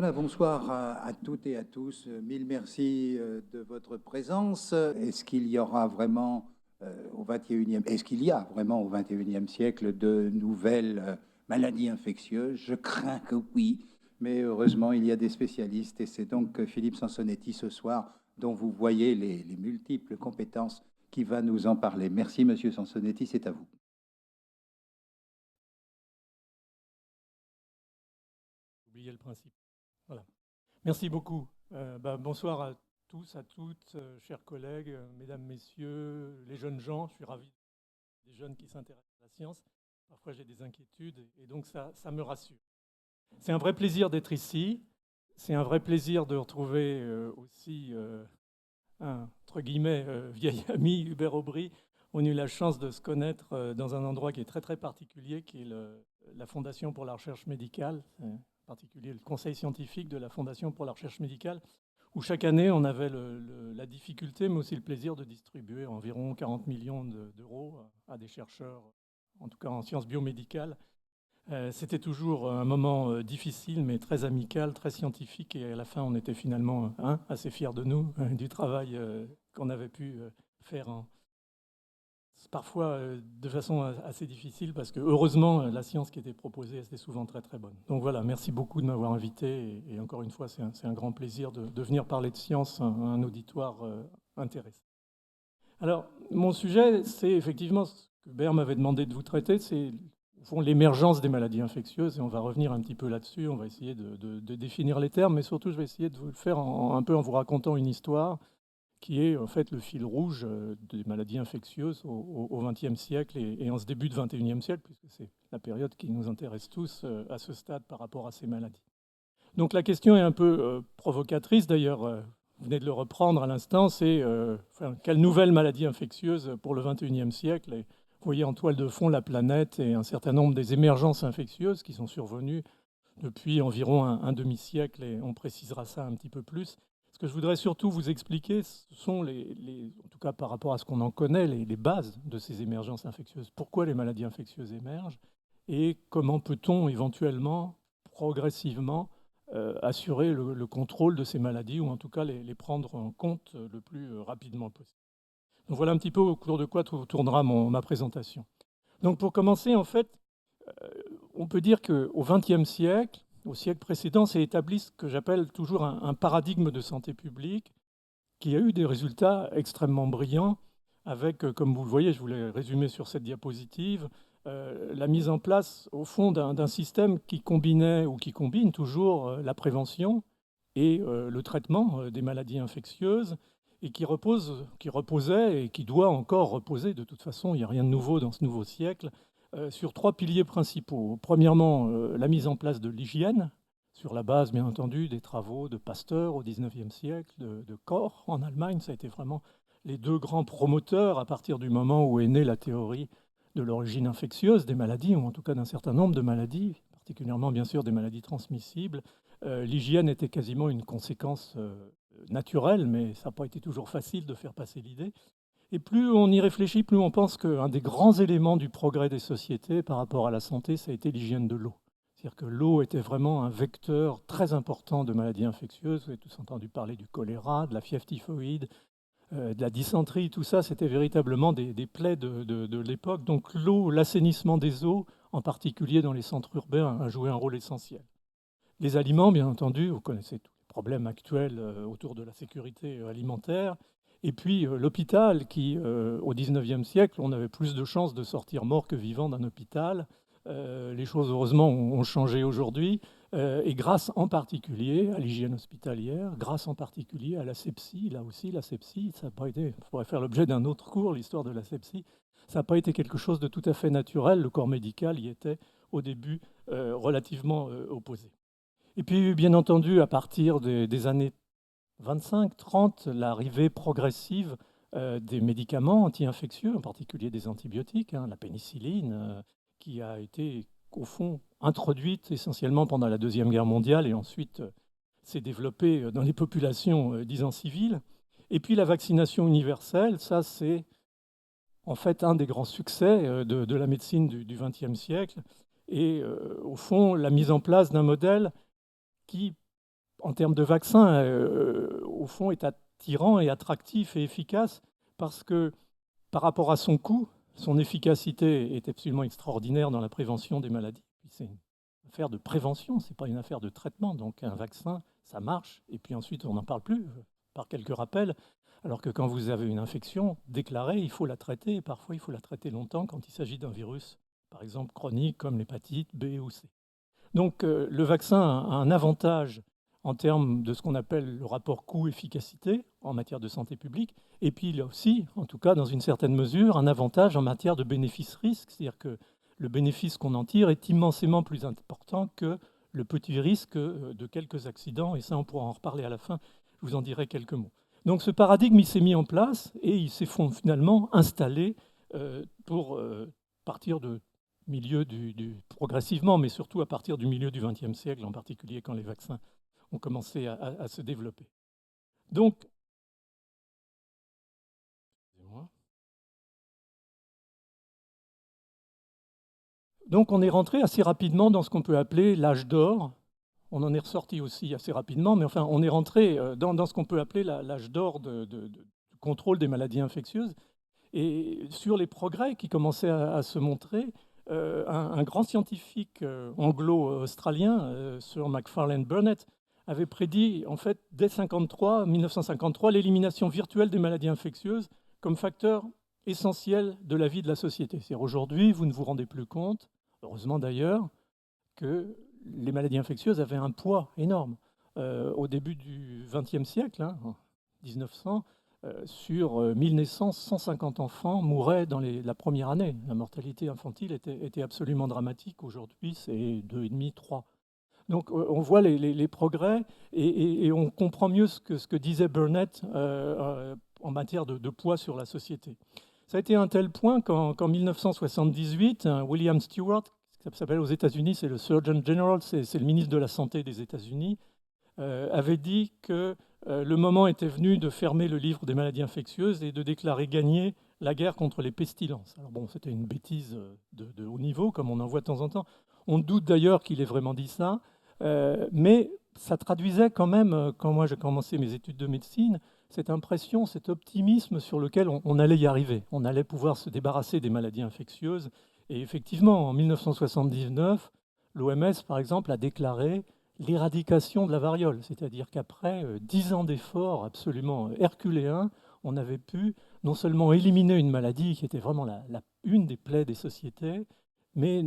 Voilà, bonsoir à toutes et à tous. Mille merci de votre présence. Est-ce qu'il y aura vraiment au 21e, est-ce qu'il y a vraiment au 21e siècle de nouvelles maladies infectieuses? Je crains que oui, mais heureusement, il y a des spécialistes et c'est donc Philippe Sansonetti ce soir, dont vous voyez les multiples compétences, qui va nous en parler. Merci, Monsieur Sansonetti, c'est à vous. Oublier le principe. Voilà. Merci beaucoup. Bonsoir à tous, à toutes, chers collègues, mesdames, messieurs, les jeunes gens. Je suis ravi des jeunes qui s'intéressent à la science. Parfois, j'ai des inquiétudes et donc ça me rassure. C'est un vrai plaisir d'être ici. C'est un vrai plaisir de retrouver aussi un, entre guillemets, vieil ami, Hubert Aubry. On a eu la chance de se connaître dans un endroit qui est très très particulier, qui est la Fondation pour la recherche médicale, en particulier le conseil scientifique de la Fondation pour la recherche médicale, où chaque année on avait la difficulté, mais aussi le plaisir de distribuer environ 40 millions d'euros à des chercheurs, en tout cas en sciences biomédicales. C'était toujours un moment difficile, mais très amical, très scientifique. Et à la fin, on était finalement assez fiers de nous, du travail qu'on avait pu faire parfois de façon assez difficile, parce que heureusement, la science qui était proposée, c'était souvent très très bonne. Donc voilà, merci beaucoup de m'avoir invité. Et encore une fois, c'est un grand plaisir de venir parler de science à un auditoire intéressé. Alors, mon sujet, c'est effectivement ce que Hubert m'avait demandé de vous traiter, c'est au fond l'émergence des maladies infectieuses, et on va revenir un petit peu là-dessus, on va essayer de définir les termes, mais surtout je vais essayer de vous le faire un peu en vous racontant une histoire qui est en fait le fil rouge des maladies infectieuses au XXe siècle et en ce début de XXIe siècle, puisque c'est la période qui nous intéresse tous à ce stade par rapport à ces maladies. Donc la question est un peu provocatrice, d'ailleurs, vous venez de le reprendre à l'instant, c'est quelle nouvelle maladie infectieuse pour le XXIe siècle? Et vous voyez en toile de fond la planète et un certain nombre des émergences infectieuses qui sont survenues depuis environ un demi-siècle, et on précisera ça un petit peu plus. Ce que je voudrais surtout vous expliquer, ce sont en tout cas par rapport à ce qu'on en connaît, les bases de ces émergences infectieuses. Pourquoi les maladies infectieuses émergent et comment peut-on éventuellement, progressivement, assurer le contrôle de ces maladies, ou en tout cas les prendre en compte le plus rapidement possible. Donc voilà un petit peu au cours de quoi tournera ma présentation. Donc pour commencer, en fait, on peut dire qu'au XXe siècle, au siècle précédent, s'est établi ce que j'appelle toujours un paradigme de santé publique qui a eu des résultats extrêmement brillants avec, comme vous le voyez, je voulais résumer sur cette diapositive, la mise en place, au fond, d'un système qui combinait ou qui combine toujours la prévention et le traitement des maladies infectieuses et qui reposait et qui doit encore reposer, de toute façon, il n'y a rien de nouveau dans ce nouveau siècle, sur trois piliers principaux. Premièrement, la mise en place de l'hygiène, sur la base, bien entendu, des travaux de Pasteur au XIXe siècle, de Koch en Allemagne. Ça a été vraiment les deux grands promoteurs à partir du moment où est née la théorie de l'origine infectieuse des maladies, ou en tout cas d'un certain nombre de maladies, particulièrement bien sûr des maladies transmissibles. L'hygiène était quasiment une conséquence naturelle, mais ça n'a pas été toujours facile de faire passer l'idée. Et plus on y réfléchit, plus on pense qu'un des grands éléments du progrès des sociétés par rapport à la santé, ça a été l'hygiène de l'eau. C'est-à-dire que l'eau était vraiment un vecteur très important de maladies infectieuses. Vous avez tous entendu parler du choléra, de la fièvre typhoïde, de la dysenterie. Tout ça, c'était véritablement des plaies de l'époque. Donc l'eau, l'assainissement des eaux, en particulier dans les centres urbains, a joué un rôle essentiel. Les aliments, bien entendu, vous connaissez tous les problèmes actuels autour de la sécurité alimentaire. Et puis l'hôpital, qui, au XIXe siècle, on avait plus de chances de sortir mort que vivant d'un hôpital. Les choses, heureusement, ont changé aujourd'hui. Et grâce en particulier à l'hygiène hospitalière, grâce en particulier à l'asepsie. Là aussi, l'asepsie, ça n'a pas été, ça pourrait faire l'objet d'un autre cours, l'histoire de l'asepsie. Ça n'a pas été quelque chose de tout à fait naturel. Le corps médical y était, au début, relativement opposé. Et puis, bien entendu, à partir des années 25-30, l'arrivée progressive des médicaments anti-infectieux, en particulier des antibiotiques, la pénicilline, qui a été, au fond, introduite essentiellement pendant la Deuxième Guerre mondiale et ensuite s'est développée dans les populations, disons, civiles. Et puis la vaccination universelle, ça c'est en fait un des grands succès de la médecine du XXe siècle. Et au fond, la mise en place d'un modèle qui en termes de vaccin, au fond, est attirant et attractif et efficace parce que par rapport à son coût, son efficacité est absolument extraordinaire dans la prévention des maladies. C'est une affaire de prévention, ce n'est pas une affaire de traitement. Donc un vaccin, ça marche, et puis ensuite on n'en parle plus, par quelques rappels. Alors que quand vous avez une infection déclarée, il faut la traiter, et parfois il faut la traiter longtemps quand il s'agit d'un virus, par exemple chronique, comme l'hépatite B ou C. Donc le vaccin a un avantage en termes de ce qu'on appelle le rapport coût-efficacité en matière de santé publique, et puis il a aussi, en tout cas dans une certaine mesure, un avantage en matière de bénéfice-risque, c'est-à-dire que le bénéfice qu'on en tire est immensément plus important que le petit risque de quelques accidents, et ça on pourra en reparler à la fin, je vous en dirai quelques mots. Donc ce paradigme, il s'est mis en place et il s'est finalement installé pour partir de progressivement, mais surtout à partir du milieu du XXe siècle, en particulier quand les vaccins ont commencé à se développer. Donc, on est rentré assez rapidement dans ce qu'on peut appeler l'âge d'or. On en est ressorti aussi assez rapidement, mais enfin, on est rentré dans ce qu'on peut appeler l'âge d'or du contrôle des maladies infectieuses. Et sur les progrès qui commençaient à se montrer, un grand scientifique anglo-australien, Sir Macfarlane Burnet, avait prédit, en fait, dès 1953, l'élimination virtuelle des maladies infectieuses comme facteur essentiel de la vie de la société. C'est-à-dire aujourd'hui, vous ne vous rendez plus compte, heureusement d'ailleurs, que les maladies infectieuses avaient un poids énorme. Au début du XXe siècle, en 1900, sur 1000 naissances, 150 enfants mouraient dans la première année. La mortalité infantile était absolument dramatique. Aujourd'hui, c'est 2,5, 3. Donc on voit les progrès et on comprend mieux ce que disait Burnett en matière de poids sur la société. Ça a été un tel point qu'en 1978, William Stewart, ça s'appelle aux États-Unis, c'est le Surgeon General, c'est le ministre de la Santé des États-Unis, avait dit que le moment était venu de fermer le livre des maladies infectieuses et de déclarer gagner la guerre contre les pestilences. Alors bon, c'était une bêtise de haut niveau, comme on en voit de temps en temps. On doute d'ailleurs qu'il ait vraiment dit ça, mais ça traduisait quand même, quand moi j'ai commencé mes études de médecine, cette impression, cet optimisme sur lequel on allait y arriver. On allait pouvoir se débarrasser des maladies infectieuses. Et effectivement, en 1979, l'OMS, par exemple, a déclaré l'éradication de la variole, c'est-à-dire qu'après 10 ans d'efforts absolument herculéens, on avait pu non seulement éliminer une maladie qui était vraiment une des plaies des sociétés, mais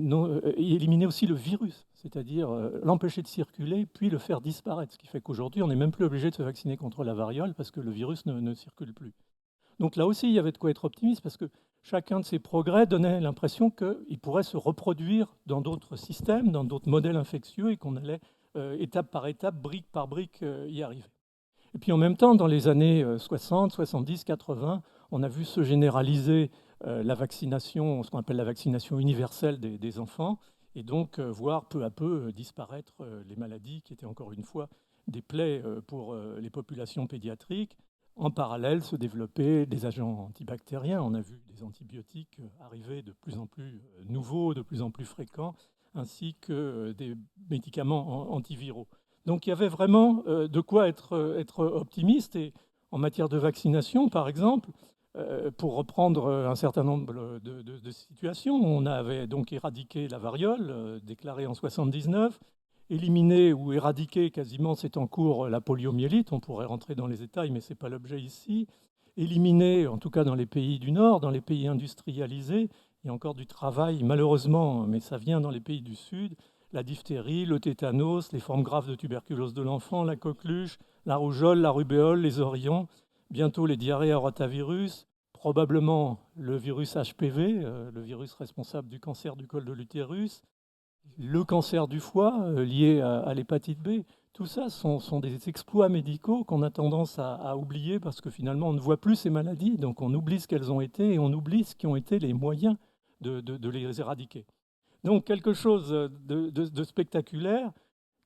éliminer aussi le virus, c'est-à-dire l'empêcher de circuler, puis le faire disparaître, ce qui fait qu'aujourd'hui, on n'est même plus obligé de se vacciner contre la variole parce que le virus ne circule plus. Donc là aussi, il y avait de quoi être optimiste parce que chacun de ces progrès donnait l'impression qu'il pourrait se reproduire dans d'autres systèmes, dans d'autres modèles infectieux et qu'on allait étape par étape, brique par brique, y arriver. Et puis en même temps, dans les années 60, 70, 80, on a vu se généraliser la vaccination, ce qu'on appelle la vaccination universelle des enfants, et donc voir peu à peu disparaître les maladies qui étaient encore une fois des plaies pour les populations pédiatriques. En parallèle, se développer des agents antibactériens. On a vu des antibiotiques arriver de plus en plus nouveaux, de plus en plus fréquents, ainsi que des médicaments antiviraux. Donc il y avait vraiment de quoi être optimiste. Et en matière de vaccination, par exemple, pour reprendre un certain nombre de situations, on avait donc éradiqué la variole, déclarée en 79, éliminé ou éradiqué quasiment, c'est en cours, la poliomyélite. On pourrait rentrer dans les détails, mais ce n'est pas l'objet ici. Éliminé, en tout cas dans les pays du Nord, dans les pays industrialisés. Il y a encore du travail, malheureusement, mais ça vient dans les pays du Sud. La diphtérie, le tétanos, les formes graves de tuberculose de l'enfant, la coqueluche, la rougeole, la rubéole, les orions, bientôt les diarrhées à rotavirus, probablement le virus HPV, le virus responsable du cancer du col de l'utérus, le cancer du foie lié à l'hépatite B. Tout ça sont des exploits médicaux qu'on a tendance à oublier parce que finalement on ne voit plus ces maladies, donc on oublie ce qu'elles ont été et on oublie ce qui ont été les moyens de les éradiquer. Donc quelque chose de spectaculaire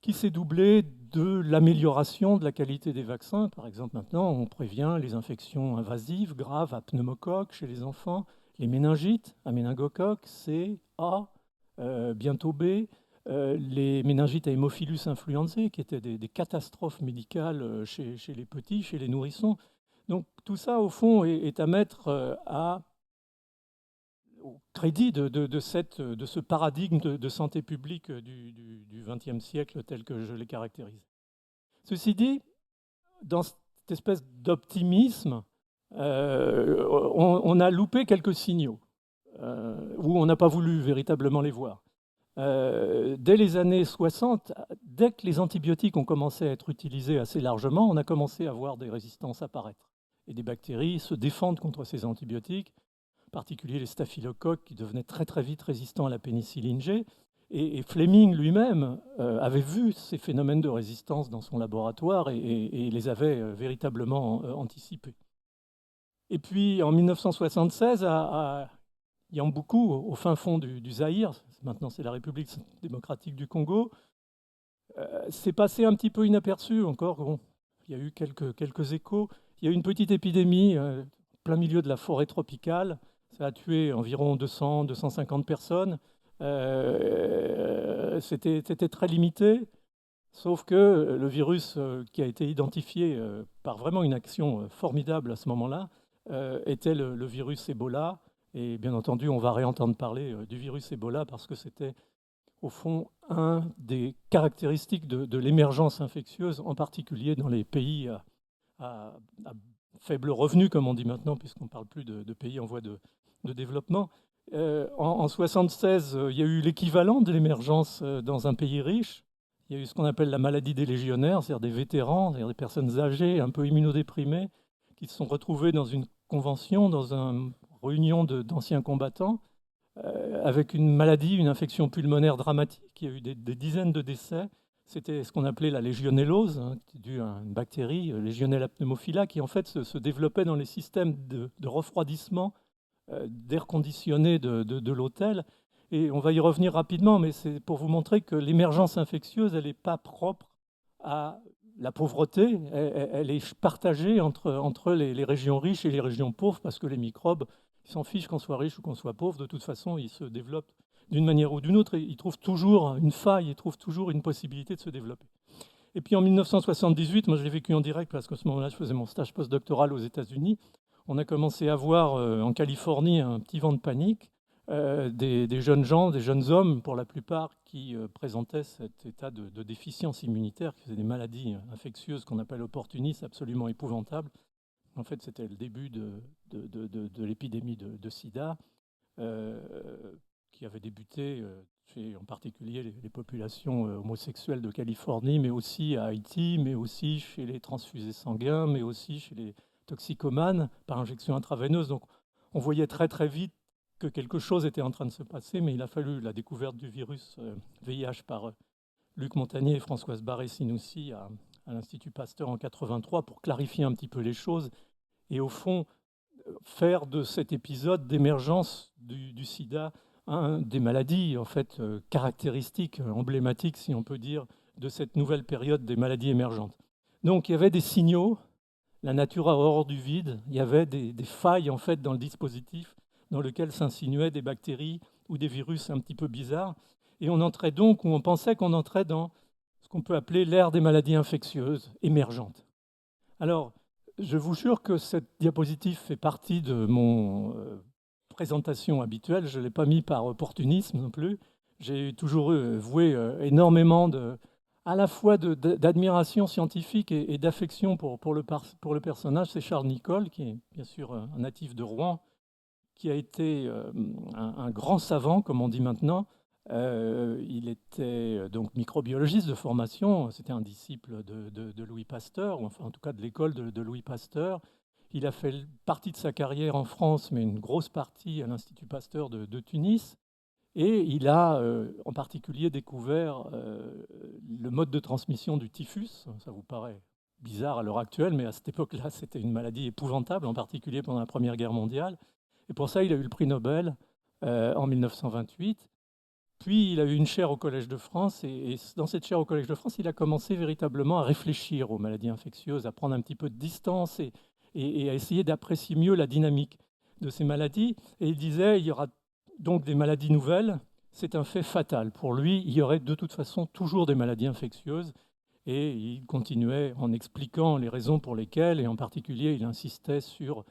qui s'est doublé de l'amélioration de la qualité des vaccins. Par exemple, maintenant, on prévient les infections invasives graves à pneumocoque chez les enfants, les méningites à méningocoque, C, A, bientôt B, les méningites à Haemophilus influenzae, qui étaient des catastrophes médicales chez les petits, chez les nourrissons. Donc tout ça, au fond, est à mettre au crédit de ce paradigme de santé publique du XXe siècle tel que je l'ai caractérisé. Ceci dit, dans cette espèce d'optimisme, on a loupé quelques signaux, où on n'a pas voulu véritablement les voir. Dès les années 60, dès que les antibiotiques ont commencé à être utilisés assez largement, on a commencé à voir des résistances apparaître. Et des bactéries se défendent contre ces antibiotiques, en particulier les staphylocoques qui devenaient très très vite résistants à la pénicilline G. Et Fleming lui-même avait vu ces phénomènes de résistance dans son laboratoire et les avait véritablement anticipés. Et puis en 1976, à Yambuku, au fin fond du Zaïre, maintenant c'est la République démocratique du Congo, c'est passé un petit peu inaperçu encore. Bon, il y a eu quelques échos. Il y a eu une petite épidémie plein milieu de la forêt tropicale. Ça a tué environ 200-250 personnes. C'était très limité, sauf que le virus qui a été identifié par vraiment une action formidable à ce moment-là était le virus Ebola. Et bien entendu, on va réentendre parler du virus Ebola parce que c'était au fond un des caractéristiques de l'émergence infectieuse, en particulier dans les pays à faible revenu, comme on dit maintenant, puisqu'on ne parle plus de pays en voie de développement. En 1976, il y a eu l'équivalent de l'émergence dans un pays riche. Il y a eu ce qu'on appelle la maladie des légionnaires, c'est-à-dire des vétérans, c'est-à-dire des personnes âgées, un peu immunodéprimées, qui se sont retrouvées dans une convention, dans une réunion d'anciens combattants, avec une maladie, une infection pulmonaire dramatique. Il y a eu des dizaines de décès. C'était ce qu'on appelait la légionellose, hein, due à une bactérie, Legionella pneumophila, qui en fait se développait dans les systèmes de refroidissement d'air conditionné de l'hôtel. Et on va y revenir rapidement, mais c'est pour vous montrer que l'émergence infectieuse, elle n'est pas propre à la pauvreté, elle est partagée entre les régions riches et les régions pauvres, parce que les microbes, ils s'en fichent qu'on soit riche ou qu'on soit pauvre, de toute façon, ils se développent d'une manière ou d'une autre, et ils trouvent toujours une faille, ils trouvent toujours une possibilité de se développer. Et puis en 1978, moi je l'ai vécu en direct parce qu'à ce moment-là, je faisais mon stage postdoctoral aux États-Unis, on a commencé à voir en Californie un petit vent de panique, des jeunes gens, des jeunes hommes pour la plupart, qui présentaient cet état de déficience immunitaire, qui faisaient des maladies infectieuses qu'on appelle opportunistes, absolument épouvantables. En fait, c'était le début de l'épidémie de sida, qui avait débuté chez en particulier les populations homosexuelles de Californie, mais aussi à Haïti, mais aussi chez les transfusés sanguins, mais aussi chez les toxicomanes par injection intraveineuse. Donc on voyait très très vite que quelque chose était en train de se passer, mais il a fallu la découverte du virus VIH par Luc Montagnier et Françoise Barré-Sinoussi à l'Institut Pasteur en 1983 pour clarifier un petit peu les choses et au fond faire de cet épisode d'émergence du sida des maladies en fait caractéristiques, emblématiques si on peut dire, de cette nouvelle période des maladies émergentes. Donc il y avait des signaux, la nature a horreur du vide, il y avait des failles en fait dans le dispositif dans lequel s'insinuaient des bactéries ou des virus un petit peu bizarres. Et on entrait donc, ou on pensait qu'on entrait dans ce qu'on peut appeler l'ère des maladies infectieuses émergentes. Alors, je vous jure que cette diapositive fait partie de mon présentation habituelle. Je ne l'ai pas mis par opportunisme non plus. J'ai toujours voué énormément à la fois d'admiration scientifique et d'affection pour le personnage. C'est Charles Nicolle, qui est bien sûr un natif de Rouen, qui a été un grand savant, comme on dit maintenant. Il était donc microbiologiste de formation, c'était un disciple de Louis Pasteur, ou enfin en tout cas de l'école de Louis Pasteur. Il a fait partie de sa carrière en France, mais une grosse partie à l'Institut Pasteur de Tunis. Et il a en particulier découvert le mode de transmission du typhus. Ça vous paraît bizarre à l'heure actuelle, mais à cette époque-là, c'était une maladie épouvantable, en particulier pendant la Première Guerre mondiale. Et pour ça, il a eu le prix Nobel en 1928. Puis, il a eu une chaire au Collège de France. Et dans cette chaire au Collège de France, il a commencé véritablement à réfléchir aux maladies infectieuses, à prendre un petit peu de distance et à essayer d'apprécier mieux la dynamique de ces maladies. Et il disait, il y aura donc des maladies nouvelles. c'est un fait fatal. Pour lui, il y aurait de toute façon toujours des maladies infectieuses. Et il continuait en expliquant les raisons pour lesquelles, et en particulier, il insistait sur,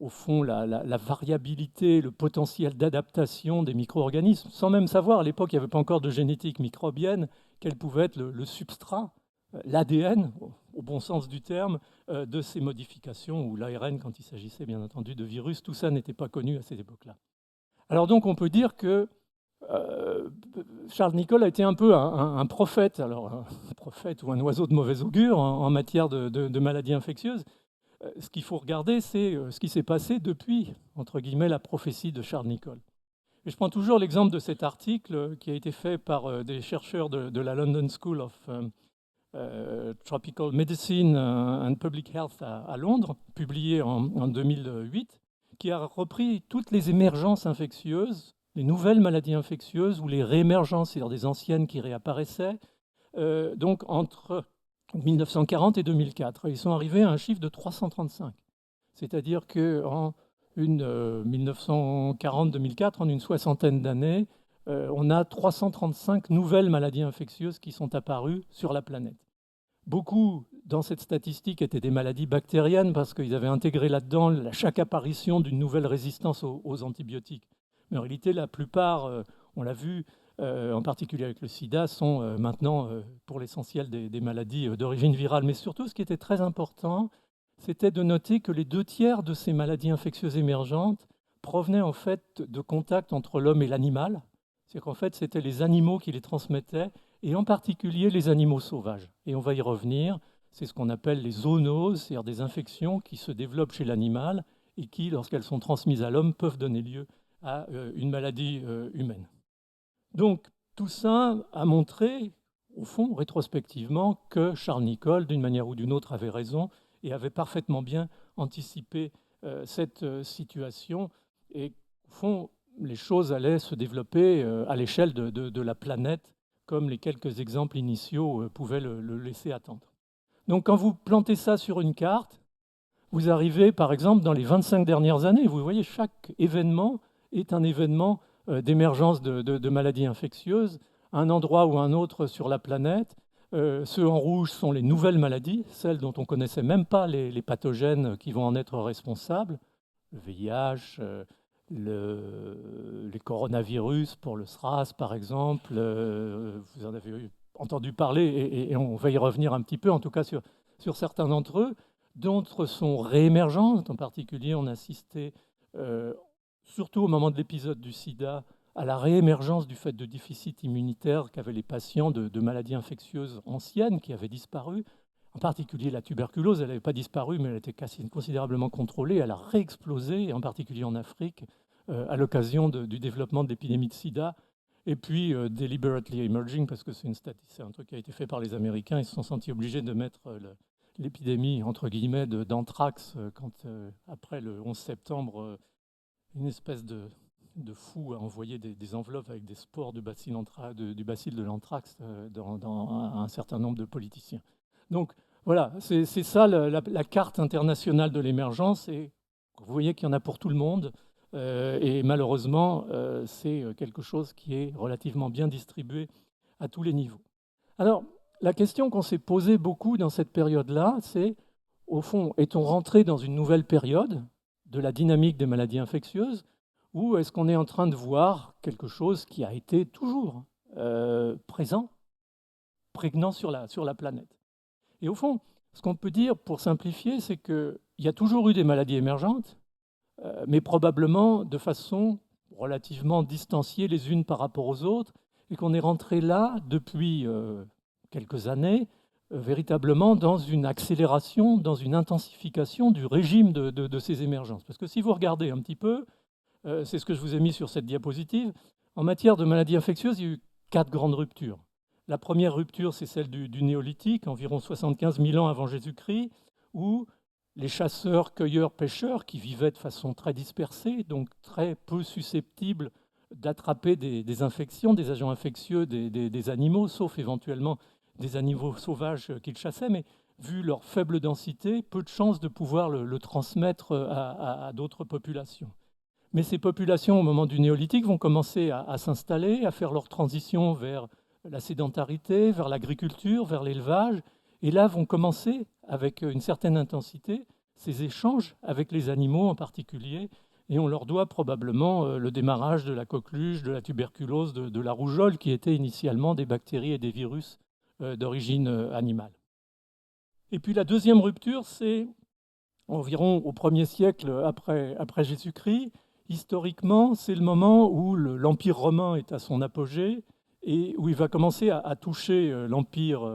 au fond, la variabilité, le potentiel d'adaptation des micro-organismes, sans même savoir, à l'époque, il n'y avait pas encore de génétique microbienne, quel pouvait être le substrat, l'ADN, au bon sens du terme, de ces modifications, ou l'ARN quand il s'agissait bien entendu de virus. Tout ça n'était pas connu à cette époque-là. Alors donc on peut dire que Charles Nicholl a été un peu un prophète, alors un prophète ou un oiseau de mauvais augure en matière de maladies infectieuses. Ce qu'il faut regarder, c'est ce qui s'est passé depuis, entre guillemets, la prophétie de Charles Nicholl. Et je prends toujours l'exemple de cet article qui a été fait par des chercheurs de la London School of Tropical Medicine and Public Health à Londres, publié en 2008, qui a repris toutes les émergences infectieuses, les nouvelles maladies infectieuses ou les réémergences, c'est-à-dire des anciennes qui réapparaissaient, donc entre 1940 et 2004. Ils sont arrivés à un chiffre de 335. C'est-à-dire qu'en 1940-2004, en une soixantaine d'années, on a 335 nouvelles maladies infectieuses qui sont apparues sur la planète. Beaucoup dans cette statistique étaient des maladies bactériennes parce qu'ils avaient intégré là-dedans chaque apparition d'une nouvelle résistance aux antibiotiques. Mais en réalité, la plupart, on l'a vu, en particulier avec le sida, sont maintenant pour l'essentiel des maladies d'origine virale. Mais surtout, ce qui était très important, c'était de noter que les 2 tiers de ces maladies infectieuses émergentes provenaient en fait de contacts entre l'homme et l'animal. C'est qu'en fait, c'était les animaux qui les transmettaient, et en particulier les animaux sauvages. Et on va y revenir, c'est ce qu'on appelle les zoonoses, c'est-à-dire des infections qui se développent chez l'animal et qui, lorsqu'elles sont transmises à l'homme, peuvent donner lieu à une maladie humaine. Donc, tout ça a montré, au fond, rétrospectivement, que Charles Nicholl, d'une manière ou d'une autre, avait raison et avait parfaitement bien anticipé cette situation. Et, au fond, les choses allaient se développer à l'échelle de la planète, comme les quelques exemples initiaux pouvaient le laisser attendre. Donc, quand vous plantez ça sur une carte, vous arrivez, par exemple, dans les 25 dernières années, vous voyez, chaque événement est un événement d'émergence de maladies infectieuses, un endroit ou un autre sur la planète. Ceux en rouge sont les nouvelles maladies, celles dont on ne connaissait même pas les pathogènes qui vont en être responsables, le VIH, les coronavirus pour le SRAS, par exemple. Vous en avez entendu parler et on va y revenir un petit peu, en tout cas sur certains d'entre eux. D'autres sont réémergents. En particulier, on assistait, surtout au moment de l'épisode du sida, à la réémergence du fait de déficit immunitaire qu'avaient les patients de maladies infectieuses anciennes qui avaient disparu. En particulier, la tuberculose, elle n'avait pas disparu, mais elle était considérablement contrôlée. Elle a réexplosé, en particulier en Afrique, à l'occasion du développement de l'épidémie de sida. Et puis, deliberately emerging, parce que c'est un truc qui a été fait par les Américains. Ils se sont sentis obligés de mettre l'épidémie, entre guillemets, d'anthrax, quand, après le 11 septembre, une espèce de fou a envoyé des enveloppes avec des spores du bacille de l'anthrax dans un certain nombre de politiciens. Donc voilà, c'est ça la carte internationale de l'émergence, et vous voyez qu'il y en a pour tout le monde, et malheureusement, c'est quelque chose qui est relativement bien distribué à tous les niveaux. Alors, la question qu'on s'est posée beaucoup dans cette période-là, c'est, au fond, est-on rentré dans une nouvelle période de la dynamique des maladies infectieuses, ou est-ce qu'on est en train de voir quelque chose qui a été toujours présent, prégnant sur la planète? Et au fond, ce qu'on peut dire, pour simplifier, c'est qu'il y a toujours eu des maladies émergentes, mais probablement de façon relativement distanciée les unes par rapport aux autres, et qu'on est rentré là, depuis quelques années, véritablement dans une accélération, dans une intensification du régime de ces émergences. Parce que si vous regardez un petit peu, c'est ce que je vous ai mis sur cette diapositive, en matière de maladies infectieuses, il y a eu 4 grandes ruptures. La première rupture, c'est celle du néolithique, environ 75 000 ans avant Jésus-Christ, où les chasseurs, cueilleurs, pêcheurs, qui vivaient de façon très dispersée, donc très peu susceptibles d'attraper des infections, des agents infectieux des animaux, sauf éventuellement des animaux sauvages qu'ils chassaient, mais vu leur faible densité, peu de chances de pouvoir le transmettre à d'autres populations. Mais ces populations, au moment du néolithique, vont commencer à s'installer, à faire leur transition vers la sédentarité, vers l'agriculture, vers l'élevage. Et là vont commencer, avec une certaine intensité, ces échanges avec les animaux en particulier. Et on leur doit probablement le démarrage de la coqueluche, de la tuberculose, de la rougeole, qui étaient initialement des bactéries et des virus d'origine animale. Et puis la deuxième rupture, c'est environ au 1er siècle après Jésus-Christ. Historiquement, c'est le moment où l'Empire romain est à son apogée et où il va commencer à toucher l'Empire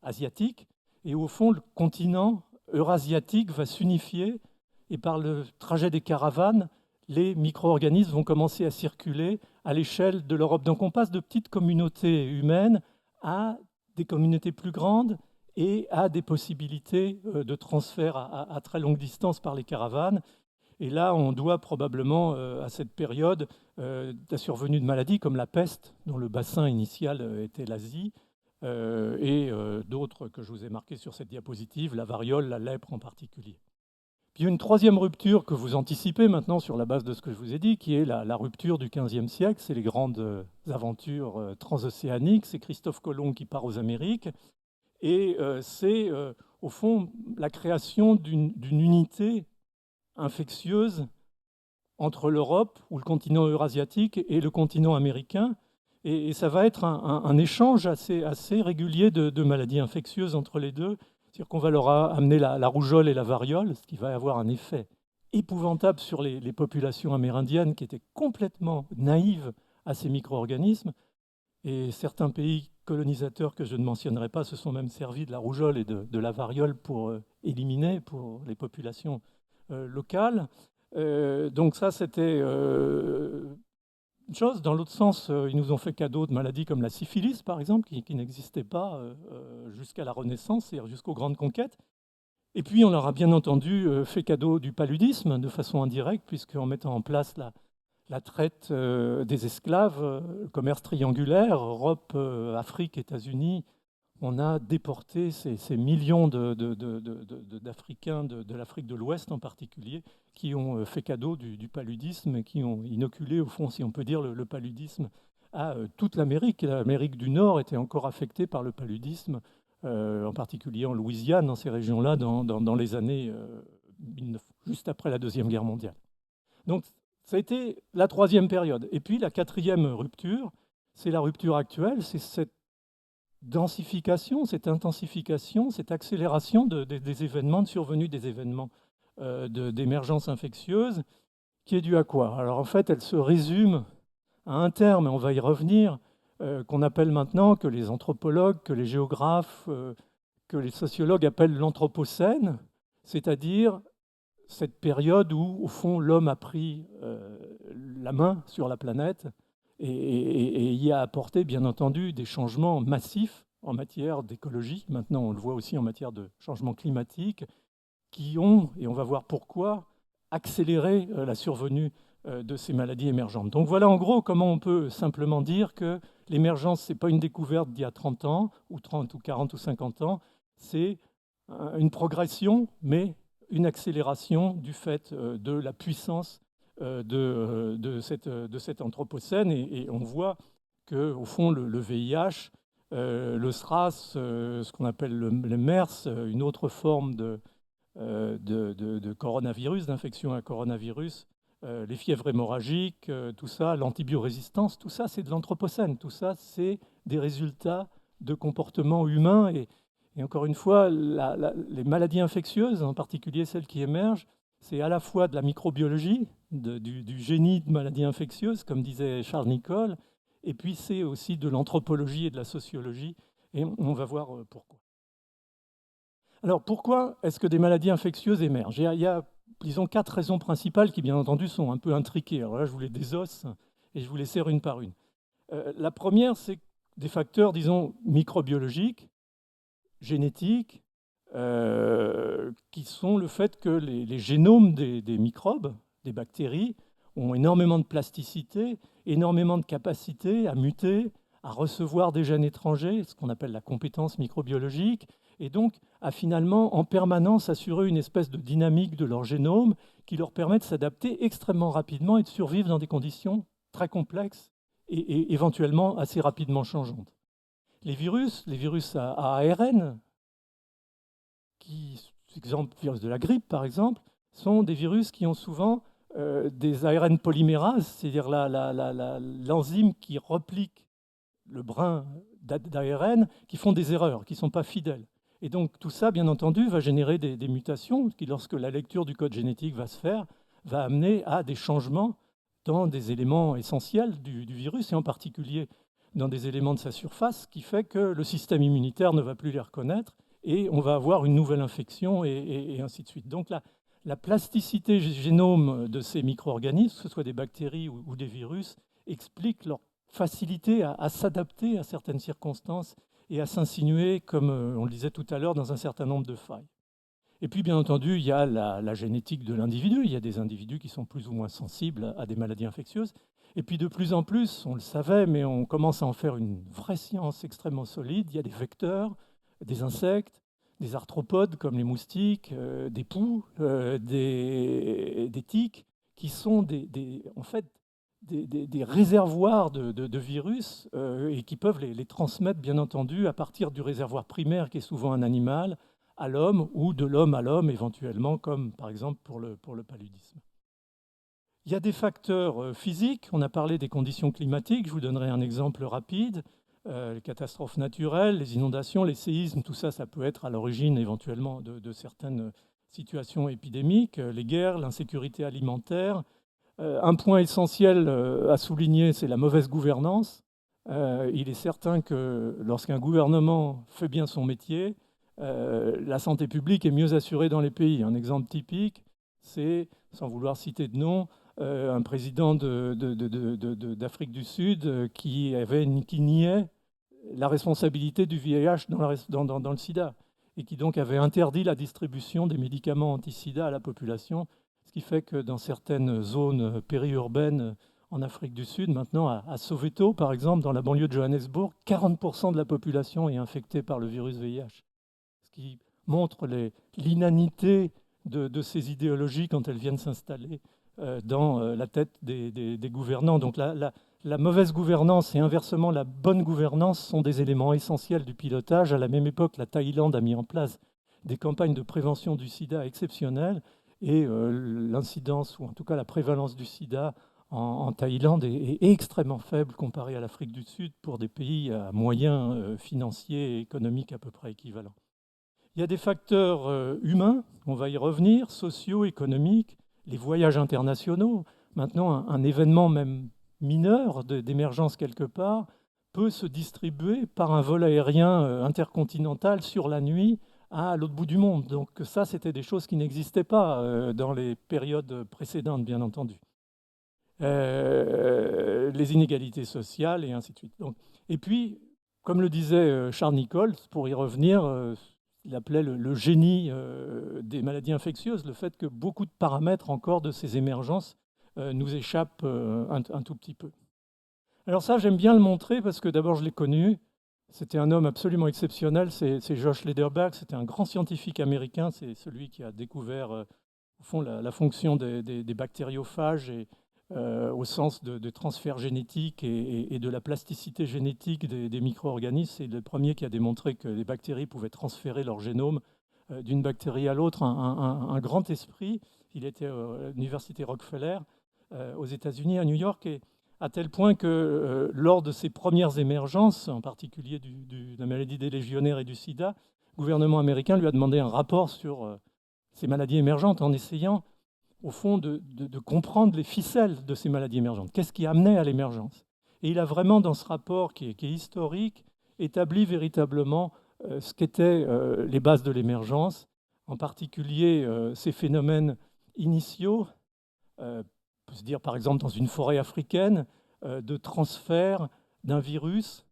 asiatique. Et au fond, le continent eurasiatique va s'unifier et par le trajet des caravanes, les micro-organismes vont commencer à circuler à l'échelle de l'Europe. Donc on passe de petites communautés humaines à des communautés plus grandes et à des possibilités de transfert à très longue distance par les caravanes. Et là, on doit probablement à cette période la survenue de maladies comme la peste, dont le bassin initial était l'Asie, et d'autres que je vous ai marquées sur cette diapositive, la variole, la lèpre en particulier. Puis il y a une troisième rupture que vous anticipez maintenant sur la base de ce que je vous ai dit, qui est la rupture du XVe siècle. C'est les grandes aventures transocéaniques. C'est Christophe Colomb qui part aux Amériques. Et c'est au fond la création d'une unité infectieuse entre l'Europe ou le continent eurasiatique et le continent américain. Et ça va être un échange assez régulier de maladies infectieuses entre les deux. C'est-à-dire qu'on va leur amener la rougeole et la variole, ce qui va avoir un effet épouvantable sur les populations amérindiennes qui étaient complètement naïves à ces micro-organismes. Et certains pays colonisateurs que je ne mentionnerai pas se sont même servis de la rougeole et de la variole pour éliminer pour les populations locales. Donc ça, c'était une chose. Dans l'autre sens, ils nous ont fait cadeau de maladies comme la syphilis, par exemple, qui n'existait pas jusqu'à la Renaissance, c'est-à-dire jusqu'aux grandes conquêtes. Et puis, on leur a bien entendu fait cadeau du paludisme de façon indirecte, puisqu'en mettant en place la traite des esclaves, le commerce triangulaire, Europe, Afrique, États-Unis, on a déporté ces millions d'Africains de l'Afrique de l'Ouest en particulier, qui ont fait cadeau du paludisme et qui ont inoculé, au fond, si on peut dire, le paludisme à toute l'Amérique. L'Amérique du Nord était encore affectée par le paludisme, en particulier en Louisiane, dans ces régions-là, dans les années juste après la Deuxième Guerre mondiale. Donc, ça a été la troisième période. Et puis, la quatrième rupture, c'est la rupture actuelle, c'est cette densification, cette intensification, cette accélération des événements, de survenue des événements d'émergence infectieuse, qui est due à quoi? Alors en fait, elle se résume à un terme, et on va y revenir, qu'on appelle maintenant, que les anthropologues, que les géographes, que les sociologues appellent l'anthropocène, c'est-à-dire cette période où, au fond, l'homme a pris la main sur la planète et y a apporté, bien entendu, des changements massifs en matière d'écologie. Maintenant, on le voit aussi en matière de changement climatique, qui ont, et on va voir pourquoi, accéléré la survenue de ces maladies émergentes. Donc voilà en gros comment on peut simplement dire que l'émergence, ce n'est pas une découverte d'il y a 30 ans, ou 30, ou 40, ou 50 ans, c'est une progression, mais une accélération du fait de la puissance de cet anthropocène. Et on voit qu'au fond, le VIH, le SRAS, ce qu'on appelle le MERS, une autre forme de coronavirus, d'infection à coronavirus, les fièvres hémorragiques, tout ça, l'antibiorésistance, tout ça, c'est de l'anthropocène. Tout ça, c'est des résultats de comportements humains. Et encore une fois, les maladies infectieuses, en particulier celles qui émergent, c'est à la fois de la microbiologie, du génie de maladies infectieuses, comme disait Charles Nicolle, et puis c'est aussi de l'anthropologie et de la sociologie, et on va voir pourquoi. Alors pourquoi est-ce que des maladies infectieuses émergent? Il y a, disons, 4 raisons principales qui, bien entendu, sont un peu intriquées. Alors là, je vous les désosse et je vous les serre une par une. La première, c'est des facteurs, disons, microbiologiques, génétiques, qui sont le fait que les génomes des microbes, des bactéries, ont énormément de plasticité, énormément de capacité à muter, à recevoir des gènes étrangers, ce qu'on appelle la compétence microbiologique. et donc à finalement en permanence assurer une espèce de dynamique de leur génome qui leur permet de s'adapter extrêmement rapidement et de survivre dans des conditions très complexes et éventuellement assez rapidement changeantes. Les virus à ARN, exemple, virus de la grippe par exemple, sont des virus qui ont souvent des ARN polymérases, c'est-à-dire l'enzyme qui replique le brin d'ARN, qui font des erreurs, qui ne sont pas fidèles. Et donc tout ça, bien entendu, va générer des mutations qui, lorsque la lecture du code génétique va se faire, va amener à des changements dans des éléments essentiels du virus, et en particulier dans des éléments de sa surface, qui fait que le système immunitaire ne va plus les reconnaître, et on va avoir une nouvelle infection, et ainsi de suite. Donc la plasticité génome de ces micro-organismes, que ce soit des bactéries ou des virus, explique leur facilité à s'adapter à certaines circonstances et à s'insinuer, comme on le disait tout à l'heure, dans un certain nombre de failles. Et puis, bien entendu, il y a la génétique de l'individu. Il y a des individus qui sont plus ou moins sensibles à des maladies infectieuses. Et puis, de plus en plus, on le savait, mais on commence à en faire une vraie science extrêmement solide. Il y a des vecteurs, des insectes, des arthropodes comme les moustiques, des poux, des tiques, qui sont en fait, des réservoirs de virus et qui peuvent les transmettre, bien entendu, à partir du réservoir primaire, qui est souvent un animal, à l'homme ou de l'homme à l'homme, éventuellement, comme par exemple pour le paludisme. Il y a des facteurs physiques. On a parlé des conditions climatiques. Je vous donnerai un exemple rapide. Les catastrophes naturelles, les inondations, les séismes, tout ça, ça peut être à l'origine éventuellement de certaines situations épidémiques. Les guerres, l'insécurité alimentaire. Un point essentiel à souligner, c'est la mauvaise gouvernance. Il est certain que lorsqu'un gouvernement fait bien son métier, la santé publique est mieux assurée dans les pays. Un exemple typique, c'est, sans vouloir citer de nom, un président d'Afrique du Sud qui niait la responsabilité du VIH dans le sida et qui donc avait interdit la distribution des médicaments anti-sida à la population, ce qui fait que dans certaines zones périurbaines en Afrique du Sud, maintenant à Soweto, par exemple, dans la banlieue de Johannesburg, 40% de la population est infectée par le virus VIH, ce qui montre l'inanité de ces idéologies quand elles viennent s'installer dans la tête des gouvernants. Donc la mauvaise gouvernance et inversement la bonne gouvernance sont des éléments essentiels du pilotage. À la même époque, la Thaïlande a mis en place des campagnes de prévention du sida exceptionnelles et l'incidence, ou en tout cas la prévalence du sida en Thaïlande est extrêmement faible comparée à l'Afrique du Sud pour des pays à moyens financiers et économiques à peu près équivalents. Il y a des facteurs humains, on va y revenir, sociaux, économiques, les voyages internationaux. Maintenant, un événement même mineur d'émergence quelque part peut se distribuer par un vol aérien intercontinental sur la nuit à l'autre bout du monde. Donc ça, c'était des choses qui n'existaient pas dans les périodes précédentes, bien entendu. Les inégalités sociales et ainsi de suite. Donc, et puis, comme le disait Charles Nichols, pour y revenir, il appelait le génie des maladies infectieuses, le fait que beaucoup de paramètres encore de ces émergences nous échappent un tout petit peu. Alors ça, j'aime bien le montrer parce que d'abord, je l'ai connu. C'était un homme absolument exceptionnel, c'est Josh Lederberg, c'était un grand scientifique américain, c'est celui qui a découvert au fond la fonction des bactériophages et, au sens de transfert génétique et de la plasticité génétique des micro-organismes. C'est le premier qui a démontré que les bactéries pouvaient transférer leur génome d'une bactérie à l'autre. Un grand esprit. Il était à l'université Rockefeller aux États-Unis, à New York, et à tel point que lors de ses premières émergences, en particulier de la maladie des légionnaires et du sida, le gouvernement américain lui a demandé un rapport sur ces maladies émergentes en essayant au fond, de comprendre les ficelles de ces maladies émergentes. Qu'est-ce qui amenait à l'émergence? Et il a vraiment, dans ce rapport qui est historique, établi véritablement ce qu'étaient les bases de l'émergence, en particulier ces phénomènes initiaux, on peut se dire par exemple dans une forêt africaine, de transfert d'un virus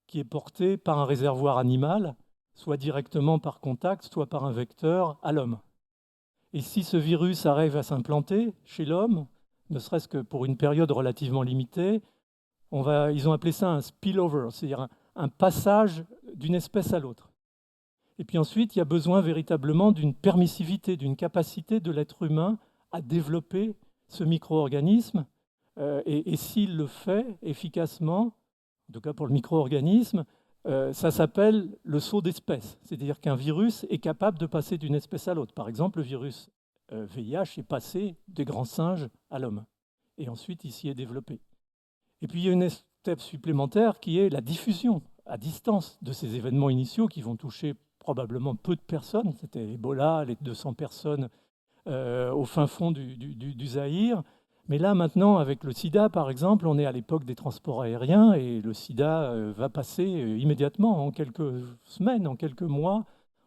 qui est porté par un réservoir animal, soit directement par contact, soit par un vecteur à l'homme. Et si ce virus arrive à s'implanter chez l'homme, ne serait-ce que pour une période relativement limitée, ils ont appelé ça un spillover, c'est-à-dire un passage d'une espèce à l'autre. Et puis ensuite, il y a besoin véritablement d'une permissivité, d'une capacité de l'être humain à développer ce micro-organisme. Et s'il le fait efficacement, en tout cas pour le micro-organisme, ça s'appelle le saut d'espèce. C'est-à-dire qu'un virus est capable de passer d'une espèce à l'autre. Par exemple, le virus VIH est passé des grands singes à l'homme. Et ensuite, il s'y est développé. Et puis, il y a une étape supplémentaire qui est la diffusion à distance de ces événements initiaux qui vont toucher probablement peu de personnes. C'était Ebola, les 200 personnes au fin fond du Zaïre. Mais là, maintenant, avec le sida, par exemple, on est à l'époque des transports aériens et le sida va passer immédiatement, en quelques semaines, en quelques mois.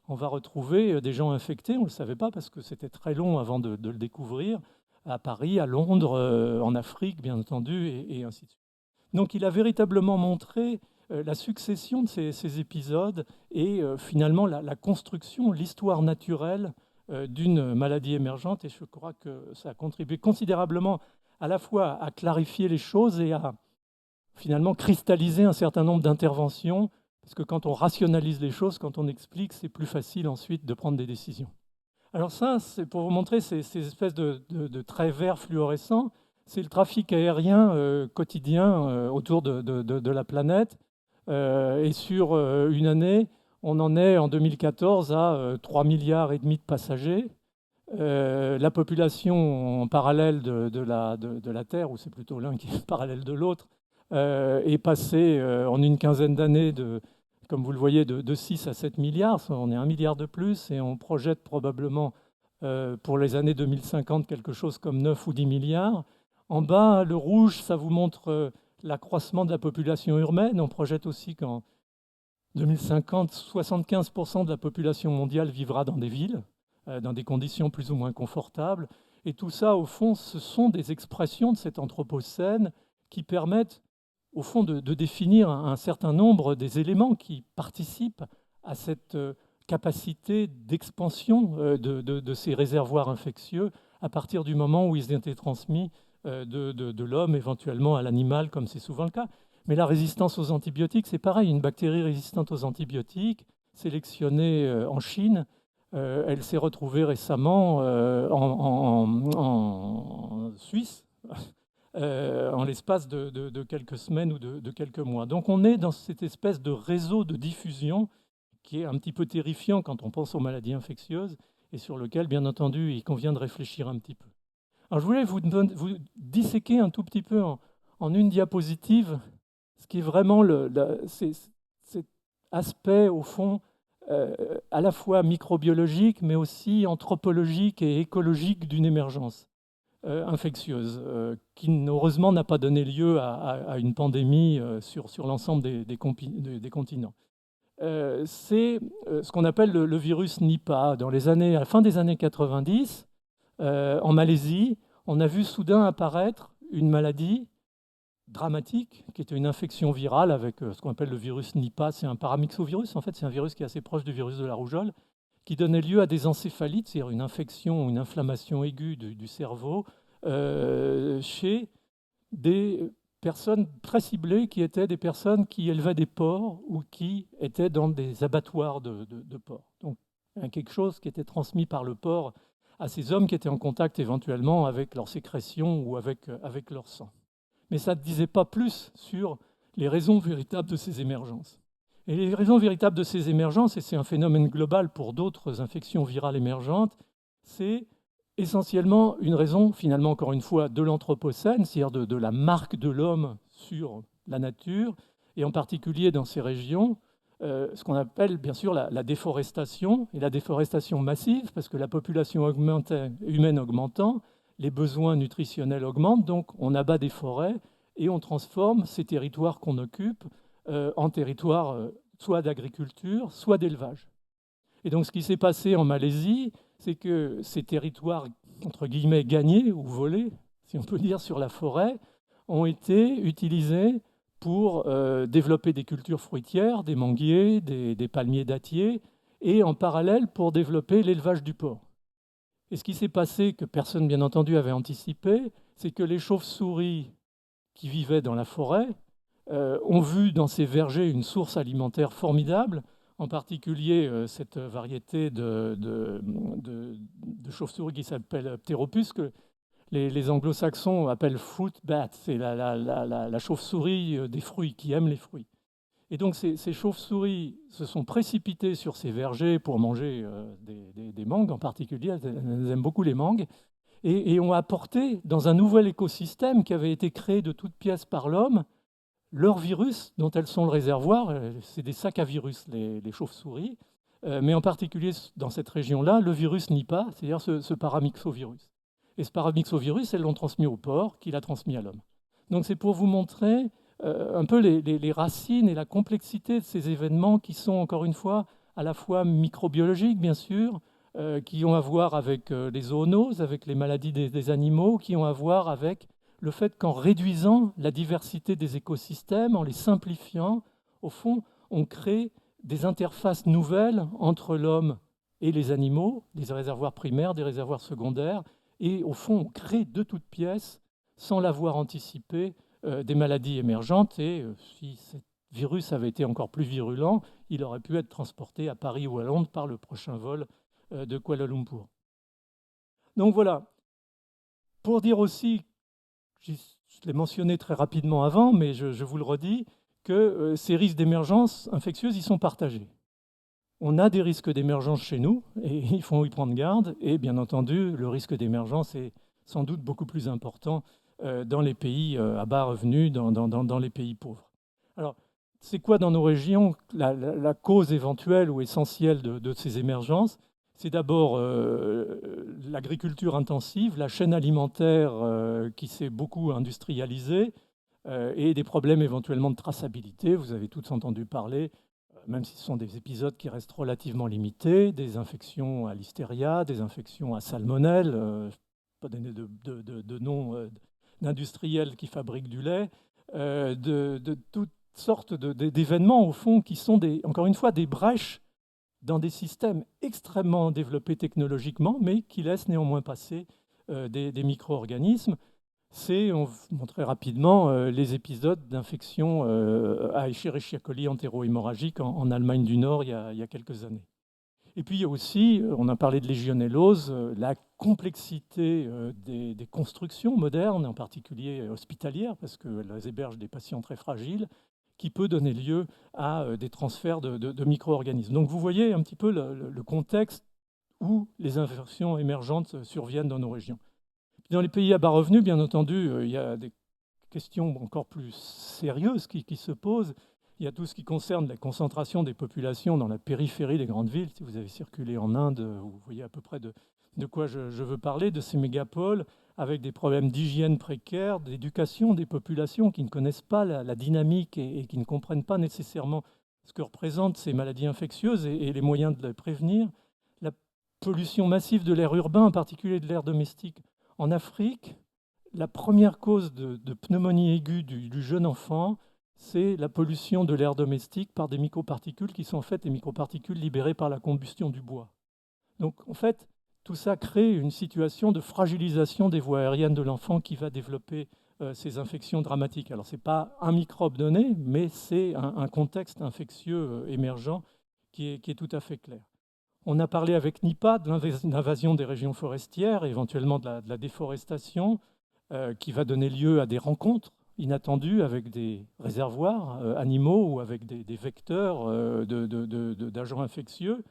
On va retrouver des gens infectés, on ne le savait pas parce que c'était très long avant de le découvrir, à Paris, à Londres, en Afrique, bien entendu, et ainsi de suite. Donc il a véritablement montré la succession de ces épisodes et finalement la construction, l'histoire naturelle d'une maladie émergente. Et je crois que ça a contribué considérablement à la fois à clarifier les choses et à finalement cristalliser un certain nombre d'interventions. Parce que quand on rationalise les choses, quand on explique, c'est plus facile ensuite de prendre des décisions. Alors ça, c'est pour vous montrer ces espèces de traits verts fluorescents. C'est le trafic aérien quotidien autour de la planète. Et sur une année, on en est en 2014 à 3,5 milliards de passagers. La population en parallèle de la Terre, ou c'est plutôt l'un qui est parallèle de l'autre, est passée en une quinzaine d'années comme vous le voyez, de 6 à 7 milliards. On est 1 milliard de plus et on projette probablement pour les années 2050 quelque chose comme 9 ou 10 milliards. En bas, le rouge, ça vous montre l'accroissement de la population urbaine. On projette aussi qu'en 2050, 75% de la population mondiale vivra dans des villes, dans des conditions plus ou moins confortables. Et tout ça, au fond, ce sont des expressions de cet anthropocène qui permettent, au fond, de définir un certain nombre des éléments qui participent à cette capacité d'expansion de ces réservoirs infectieux à partir du moment où ils ont été transmis de l'homme éventuellement à l'animal, comme c'est souvent le cas. Mais la résistance aux antibiotiques, c'est pareil. Une bactérie résistante aux antibiotiques, sélectionnée en Chine, elle s'est retrouvée récemment en Suisse, en l'espace de quelques semaines ou de quelques mois. Donc on est dans cette espèce de réseau de diffusion qui est un petit peu terrifiant quand on pense aux maladies infectieuses et sur lequel, bien entendu, il convient de réfléchir un petit peu. Alors je voulais vous disséquer un tout petit peu en une diapositive ce qui est vraiment cet aspect, au fond, à la fois microbiologique, mais aussi anthropologique et écologique d'une émergence infectieuse, qui heureusement n'a pas donné lieu à une pandémie sur l'ensemble des continents. C'est ce qu'on appelle le virus Nipah. À la fin des années 90, en Malaisie, on a vu soudain apparaître une maladie dramatique, qui était une infection virale avec ce qu'on appelle le virus Nipah. C'est un paramyxovirus, en fait, c'est un virus qui est assez proche du virus de la rougeole, qui donnait lieu à des encéphalites, c'est-à-dire une infection, une inflammation aiguë du cerveau, chez des personnes très ciblées, qui étaient des personnes qui élevaient des porcs ou qui étaient dans des abattoirs de porcs. Donc, quelque chose qui était transmis par le porc à ces hommes qui étaient en contact éventuellement avec leurs sécrétions ou avec leur sang. Mais ça ne disait pas plus sur les raisons véritables de ces émergences. Et les raisons véritables de ces émergences, et c'est un phénomène global pour d'autres infections virales émergentes, c'est essentiellement une raison, finalement, encore une fois, de l'anthropocène, c'est-à-dire de la marque de l'homme sur la nature, et en particulier dans ces régions, ce qu'on appelle bien sûr la déforestation, et la déforestation massive, parce que la population humaine augmentant, les besoins nutritionnels augmentent, donc on abat des forêts et on transforme ces territoires qu'on occupe en territoires soit d'agriculture, soit d'élevage. Et donc ce qui s'est passé en Malaisie, c'est que ces territoires, entre guillemets, gagnés ou volés, si on peut dire, sur la forêt, ont été utilisés pour développer des cultures fruitières, des manguiers, des palmiers dattiers, et en parallèle pour développer l'élevage du porc. Et ce qui s'est passé, que personne, bien entendu, avait anticipé, c'est que les chauves-souris qui vivaient dans la forêt ont vu dans ces vergers une source alimentaire formidable, en particulier cette variété de chauve-souris qui s'appelle Pteropus, que les anglo-saxons appellent fruit bat, c'est la chauve-souris des fruits, qui aime les fruits. Et donc ces chauves-souris se sont précipitées sur ces vergers pour manger des mangues en particulier, elles aiment beaucoup les mangues, et ont apporté dans un nouvel écosystème qui avait été créé de toutes pièces par l'homme, leur virus dont elles sont le réservoir. C'est des sacs à virus, les chauves-souris, mais en particulier dans cette région-là, le virus Nipah, c'est-à-dire ce paramyxovirus. Et ce paramyxovirus, elles l'ont transmis au porc, qui l'a transmis à l'homme. Donc c'est pour vous montrer un peu les racines et la complexité de ces événements qui sont, encore une fois, à la fois microbiologiques, bien sûr, qui ont à voir avec les zoonoses, avec les maladies des animaux, qui ont à voir avec le fait qu'en réduisant la diversité des écosystèmes, en les simplifiant, au fond, on crée des interfaces nouvelles entre l'homme et les animaux, des réservoirs primaires, des réservoirs secondaires, et au fond, on crée de toutes pièces, sans l'avoir anticipé, des maladies émergentes. Et si ce virus avait été encore plus virulent, il aurait pu être transporté à Paris ou à Londres par le prochain vol de Kuala Lumpur. Donc voilà. Pour dire aussi, je l'ai mentionné très rapidement avant, mais je vous le redis, que ces risques d'émergence infectieuse, ils sont partagés. On a des risques d'émergence chez nous, et il faut y prendre garde. Et bien entendu, le risque d'émergence est sans doute beaucoup plus important dans les pays à bas revenus, dans les pays pauvres. Alors, c'est quoi dans nos régions la cause éventuelle ou essentielle de ces émergences? C'est d'abord l'agriculture intensive, la chaîne alimentaire qui s'est beaucoup industrialisée et des problèmes éventuellement de traçabilité. Vous avez tous entendu parler, même si ce sont des épisodes qui restent relativement limités, des infections à listeria, des infections à salmonelle, je ne vais pas donner de nom d'industriels qui fabriquent du lait, de toutes sortes d'événements, au fond, qui sont, encore une fois, des brèches dans des systèmes extrêmement développés technologiquement, mais qui laissent néanmoins passer des micro-organismes. C'est, on montrait rapidement, les épisodes d'infection à Escherichia coli entéro-hémorragique en Allemagne du Nord il y a quelques années. Et puis il y a aussi, on a parlé de légionellose, la complexité des constructions modernes, en particulier hospitalières, parce qu'elles hébergent des patients très fragiles, qui peut donner lieu à des transferts de micro-organismes. Donc vous voyez un petit peu le contexte où les infections émergentes surviennent dans nos régions. Dans les pays à bas revenus, bien entendu, il y a des questions encore plus sérieuses qui se posent. Il y a tout ce qui concerne la concentration des populations dans la périphérie des grandes villes. Si vous avez circulé en Inde, vous voyez à peu près de quoi je veux parler, de ces mégapoles, avec des problèmes d'hygiène précaire, d'éducation des populations qui ne connaissent pas la dynamique et qui ne comprennent pas nécessairement ce que représentent ces maladies infectieuses et les moyens de les prévenir. La pollution massive de l'air urbain, en particulier de l'air domestique. En Afrique, la première cause de pneumonie aiguë du jeune enfant, c'est la pollution de l'air domestique par des microparticules qui sont en fait des microparticules libérées par la combustion du bois. Donc en fait, tout ça crée une situation de fragilisation des voies aériennes de l'enfant qui va développer ces infections dramatiques. Alors ce n'est pas un microbe donné, mais c'est un contexte infectieux émergent qui est tout à fait clair. On a parlé avec Nipah de l'invasion des régions forestières, éventuellement de la déforestation, qui va donner lieu à des rencontres inattendues avec des réservoirs animaux ou avec des vecteurs d'agents infectieux.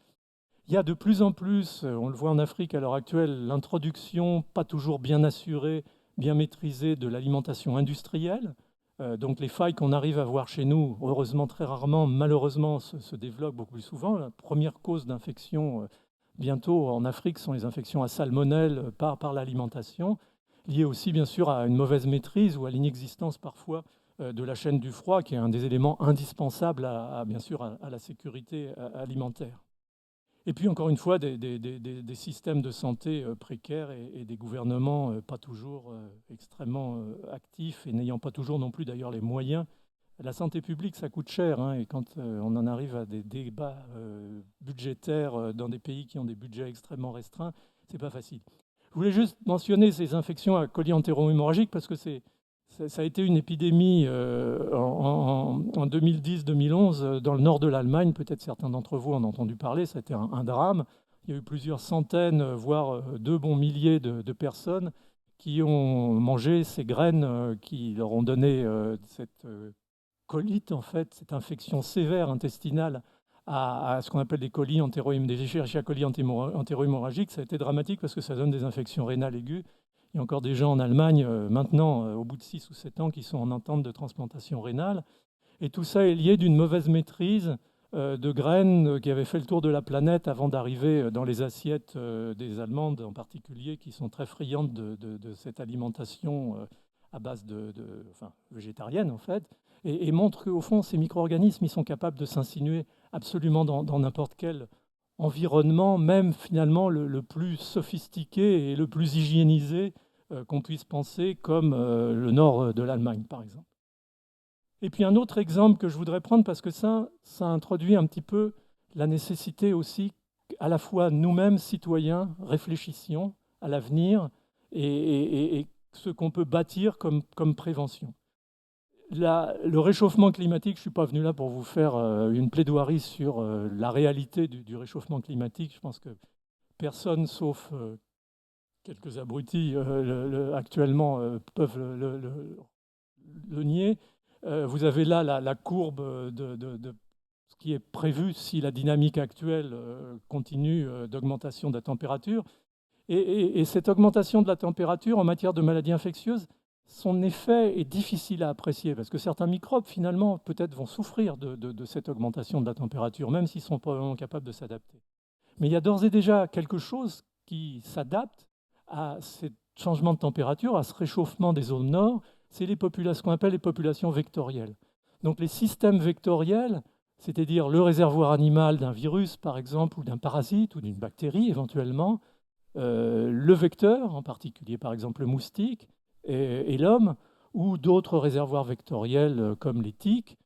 Il y a de plus en plus, on le voit en Afrique à l'heure actuelle, l'introduction pas toujours bien assurée, bien maîtrisée de l'alimentation industrielle. Donc les failles qu'on arrive à voir chez nous, heureusement très rarement, malheureusement, se développent beaucoup plus souvent. La première cause d'infection bientôt en Afrique sont les infections à salmonelle par l'alimentation, liées aussi bien sûr à une mauvaise maîtrise ou à l'inexistence parfois de la chaîne du froid, qui est un des éléments indispensables bien sûr à la sécurité alimentaire. Et puis, encore une fois, des systèmes de santé précaires et des gouvernements pas toujours extrêmement actifs et n'ayant pas toujours non plus d'ailleurs les moyens. La santé publique, ça coûte cher, hein, et quand on en arrive à des débats budgétaires dans des pays qui ont des budgets extrêmement restreints, c'est pas facile. Je voulais juste mentionner ces infections à coli entéro-hémorragique parce que c'est Ça a été une épidémie en 2010-2011 dans le nord de l'Allemagne. Peut-être certains d'entre vous en ont entendu parler. Ça a été un drame. Il y a eu plusieurs centaines, voire 2 bons milliers de personnes qui ont mangé ces graines qui leur ont donné cette colite, en fait, cette infection sévère intestinale à ce qu'on appelle des colies des Escherichia coli entéro-hémorragiques. Ça a été dramatique parce que ça donne des infections rénales aiguës. Il y a encore des gens en Allemagne, maintenant, au bout de 6 ou 7 ans, qui sont en attente de transplantation rénale. Et tout ça est lié d'une mauvaise maîtrise de graines qui avaient fait le tour de la planète avant d'arriver dans les assiettes des Allemandes en particulier, qui sont très friandes de cette alimentation à base enfin, végétarienne, en fait, et montre qu'au fond, ces micro-organismes, ils sont capables de s'insinuer absolument dans n'importe quel environnement, même finalement le plus sophistiqué et le plus hygiénisé qu'on puisse penser, comme le nord de l'Allemagne, par exemple. Et puis un autre exemple que je voudrais prendre, parce que ça introduit un petit peu la nécessité aussi, à la fois nous-mêmes, citoyens, réfléchissions à l'avenir et ce qu'on peut bâtir comme prévention. Le réchauffement climatique, je ne suis pas venu là pour vous faire une plaidoirie sur la réalité du réchauffement climatique. Je pense que personne, sauf quelques abrutis actuellement, peuvent le nier. Vous avez là la courbe de ce qui est prévu si la dynamique actuelle continue d'augmentation de la température. Et cette augmentation de la température en matière de maladies infectieuses, son effet est difficile à apprécier parce que certains microbes, finalement, peut-être vont souffrir de cette augmentation de la température, même s'ils sont probablement capables de s'adapter. Mais il y a d'ores et déjà quelque chose qui s'adapte à ce changement de température, à ce réchauffement des zones nord, c'est ce qu'on appelle les populations vectorielles. Donc les systèmes vectoriels, c'est-à-dire le réservoir animal d'un virus, par exemple, ou d'un parasite, ou d'une bactérie éventuellement, le vecteur, en particulier par exemple le moustique, et l'homme, ou d'autres réservoirs vectoriels comme les tiques,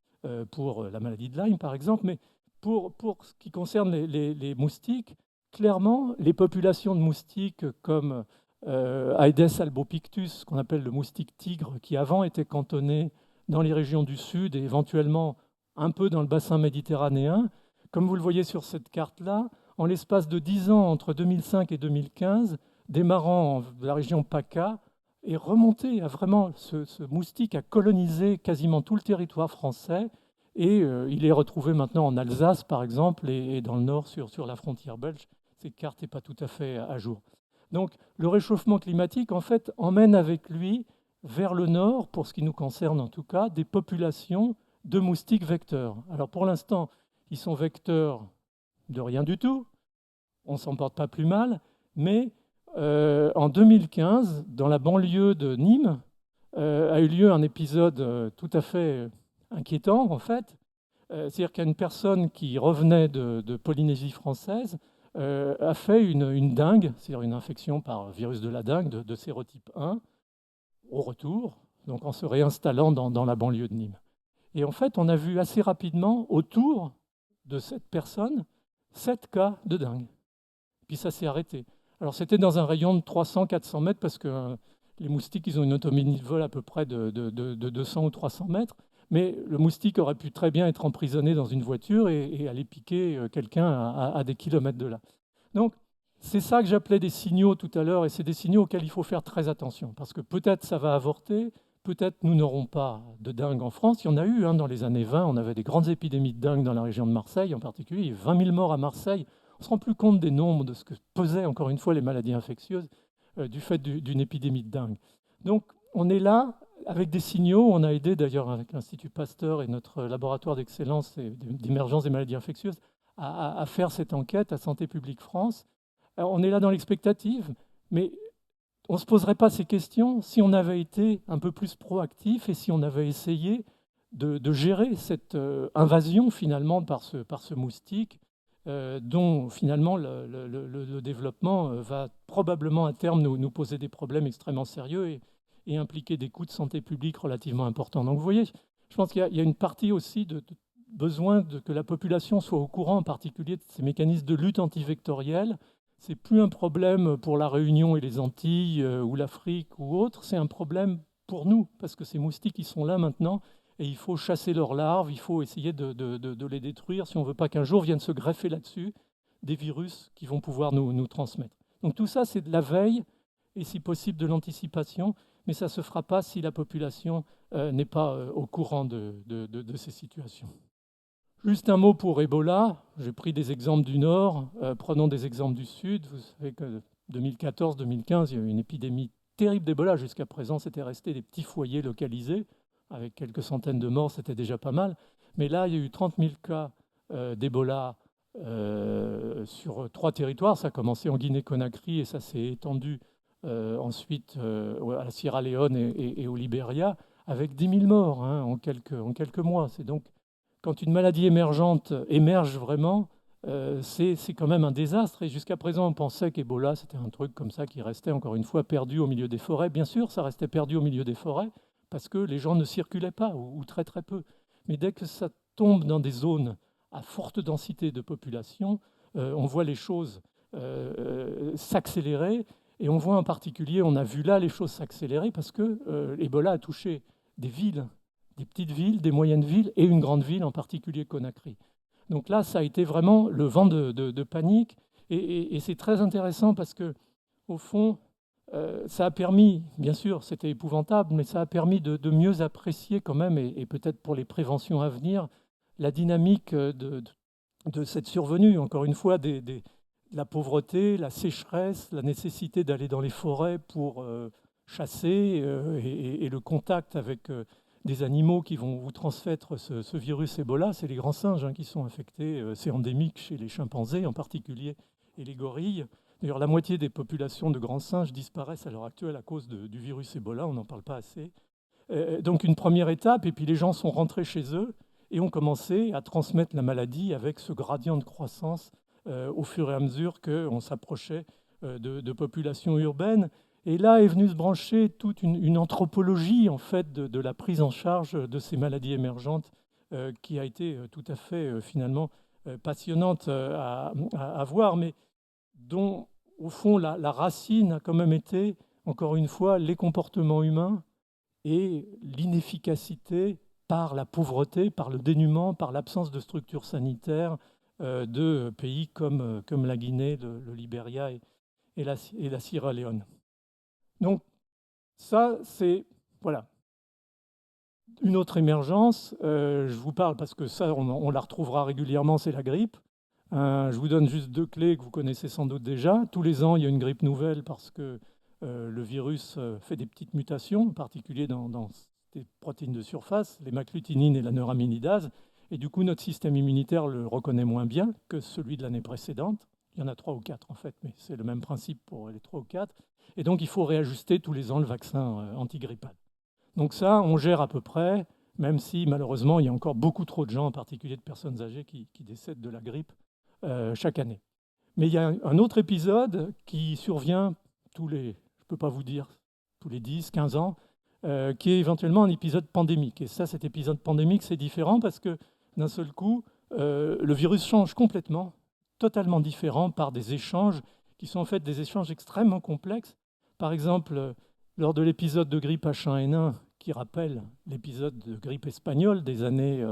pour la maladie de Lyme par exemple. Mais pour ce qui concerne les moustiques, clairement, les populations de moustiques comme Aedes albopictus, qu'on appelle le moustique tigre, qui avant était cantonné dans les régions du sud et éventuellement un peu dans le bassin méditerranéen, comme vous le voyez sur cette carte-là, en l'espace de 10 ans, entre 2005 et 2015, démarrant de la région PACA, est remonté à vraiment, ce moustique a colonisé quasiment tout le territoire français et il est retrouvé maintenant en Alsace, par exemple, et dans le nord sur la frontière belge. Cette carte n'est pas tout à fait à jour. Donc le réchauffement climatique, en fait, emmène avec lui vers le nord, pour ce qui nous concerne en tout cas, des populations de moustiques vecteurs. Alors pour l'instant, ils sont vecteurs de rien du tout, on ne s'en porte pas plus mal, mais en 2015, dans la banlieue de Nîmes, a eu lieu un épisode tout à fait inquiétant, en fait. C'est-à-dire qu'il y a une personne qui revenait de Polynésie française, a fait une dengue, c'est-à-dire une infection par virus de la dengue de sérotype 1, au retour, donc en se réinstallant dans la banlieue de Nîmes. Et en fait, on a vu assez rapidement, autour de cette personne, 7 cas de dengue. Puis ça s'est arrêté. Alors c'était dans un rayon de 300-400 mètres parce que les moustiques, ils ont une autonomie de vol à peu près de 200 ou 300 mètres. Mais le moustique aurait pu très bien être emprisonné dans une voiture et aller piquer quelqu'un à des kilomètres de là. Donc c'est ça que j'appelais des signaux tout à l'heure et c'est des signaux auxquels il faut faire très attention parce que peut-être ça va avorter, peut-être nous n'aurons pas de dengue en France. Il y en a eu dans les années 20, on avait des grandes épidémies de dengue dans la région de Marseille en particulier. Il y a eu 20 000 morts à Marseille. On ne se rend plus compte des nombres de ce que pesaient encore une fois les maladies infectieuses du fait d'une épidémie de dengue. Donc on est là avec des signaux. On a aidé d'ailleurs avec l'Institut Pasteur et notre laboratoire d'excellence et d'émergence des maladies infectieuses à faire cette enquête à Santé publique France. Alors, on est là dans l'expectative, mais on ne se poserait pas ces questions si on avait été un peu plus proactif et si on avait essayé de gérer cette invasion finalement par ce moustique dont finalement le développement va probablement à terme nous poser des problèmes extrêmement sérieux et impliquer des coûts de santé publique relativement importants. Donc vous voyez, je pense qu'il y a une partie aussi de besoin que la population soit au courant en particulier de ces mécanismes de lutte antivectorielle. C'est plus un problème pour la Réunion et les Antilles ou l'Afrique ou autre, c'est un problème pour nous, parce que ces moustiques, ils sont là maintenant, et il faut chasser leurs larves, il faut essayer de les détruire si on ne veut pas qu'un jour viennent se greffer là-dessus des virus qui vont pouvoir nous transmettre. Donc tout ça, c'est de la veille, et si possible de l'anticipation, mais ça ne se fera pas si la population n'est pas au courant de ces situations. Juste un mot pour Ebola. J'ai pris des exemples du Nord, prenons des exemples du Sud. Vous savez que 2014-2015, il y a eu une épidémie terrible d'Ebola. Jusqu'à présent, c'était resté des petits foyers localisés, avec quelques centaines de morts, c'était déjà pas mal. Mais là, il y a eu 30 000 cas d'Ebola sur 3 territoires. Ça a commencé en Guinée-Conakry et ça s'est étendu ensuite à la Sierra Leone et au Libéria, avec 10 000 morts en quelques mois. C'est donc, quand une maladie émergente émerge vraiment, c'est quand même un désastre. Et jusqu'à présent, on pensait qu'Ebola, c'était un truc comme ça qui restait, encore une fois, perdu au milieu des forêts. Bien sûr, ça restait perdu au milieu des forêts parce que les gens ne circulaient pas, ou très très peu. Mais dès que ça tombe dans des zones à forte densité de population, on voit les choses s'accélérer. Et on voit en particulier, on a vu là les choses s'accélérer parce que Ebola a touché des villes, des petites villes, des moyennes villes et une grande ville, en particulier Conakry. Donc là, ça a été vraiment le vent de panique. Et c'est très intéressant parce que, au fond, ça a permis, bien sûr, c'était épouvantable, mais ça a permis de mieux apprécier quand même, et peut-être pour les préventions à venir, la dynamique de cette survenue, encore une fois, la pauvreté, la sécheresse, la nécessité d'aller dans les forêts pour chasser et le contact avec des animaux qui vont vous transmettre ce virus Ebola. C'est les grands singes qui sont infectés. C'est endémique chez les chimpanzés en particulier et les gorilles. D'ailleurs, la moitié des populations de grands singes disparaissent à l'heure actuelle à cause du virus Ebola. On n'en parle pas assez. Donc une première étape, et puis les gens sont rentrés chez eux et ont commencé à transmettre la maladie avec ce gradient de croissance au fur et à mesure qu'on s'approchait de populations urbaines. Et là est venue se brancher toute une anthropologie en fait de la prise en charge de ces maladies émergentes qui a été tout à fait finalement passionnante à voir, mais dont au fond la racine a quand même été, encore une fois, les comportements humains et l'inefficacité par la pauvreté, par le dénuement, par l'absence de structures sanitaires de pays comme la Guinée, le Libéria et la Sierra Leone. Donc ça, c'est voilà, une autre émergence. Je vous parle parce que ça, on la retrouvera régulièrement, c'est la grippe. Je vous donne juste 2 clés que vous connaissez sans doute déjà. Tous les ans, il y a une grippe nouvelle parce que le virus fait des petites mutations, en particulier dans des protéines de surface, les macclutinines et la neuraminidase. Et du coup, notre système immunitaire le reconnaît moins bien que celui de l'année précédente. Il y en a 3 ou 4 en fait, mais c'est le même principe pour les 3 ou 4. Et donc, il faut réajuster tous les ans le vaccin antigrippal. Donc ça, on gère à peu près, même si malheureusement, il y a encore beaucoup trop de gens, en particulier de personnes âgées, qui décèdent de la grippe chaque année. Mais il y a un autre épisode qui survient tous les, je ne peux pas vous dire, tous les 10, 15 ans, qui est éventuellement un épisode pandémique. Et ça, cet épisode pandémique, c'est différent parce que d'un seul coup, le virus change complètement, totalement différent par des échanges qui sont en fait des échanges extrêmement complexes. Par exemple, lors de l'épisode de grippe H1N1, qui rappelle l'épisode de grippe espagnole des années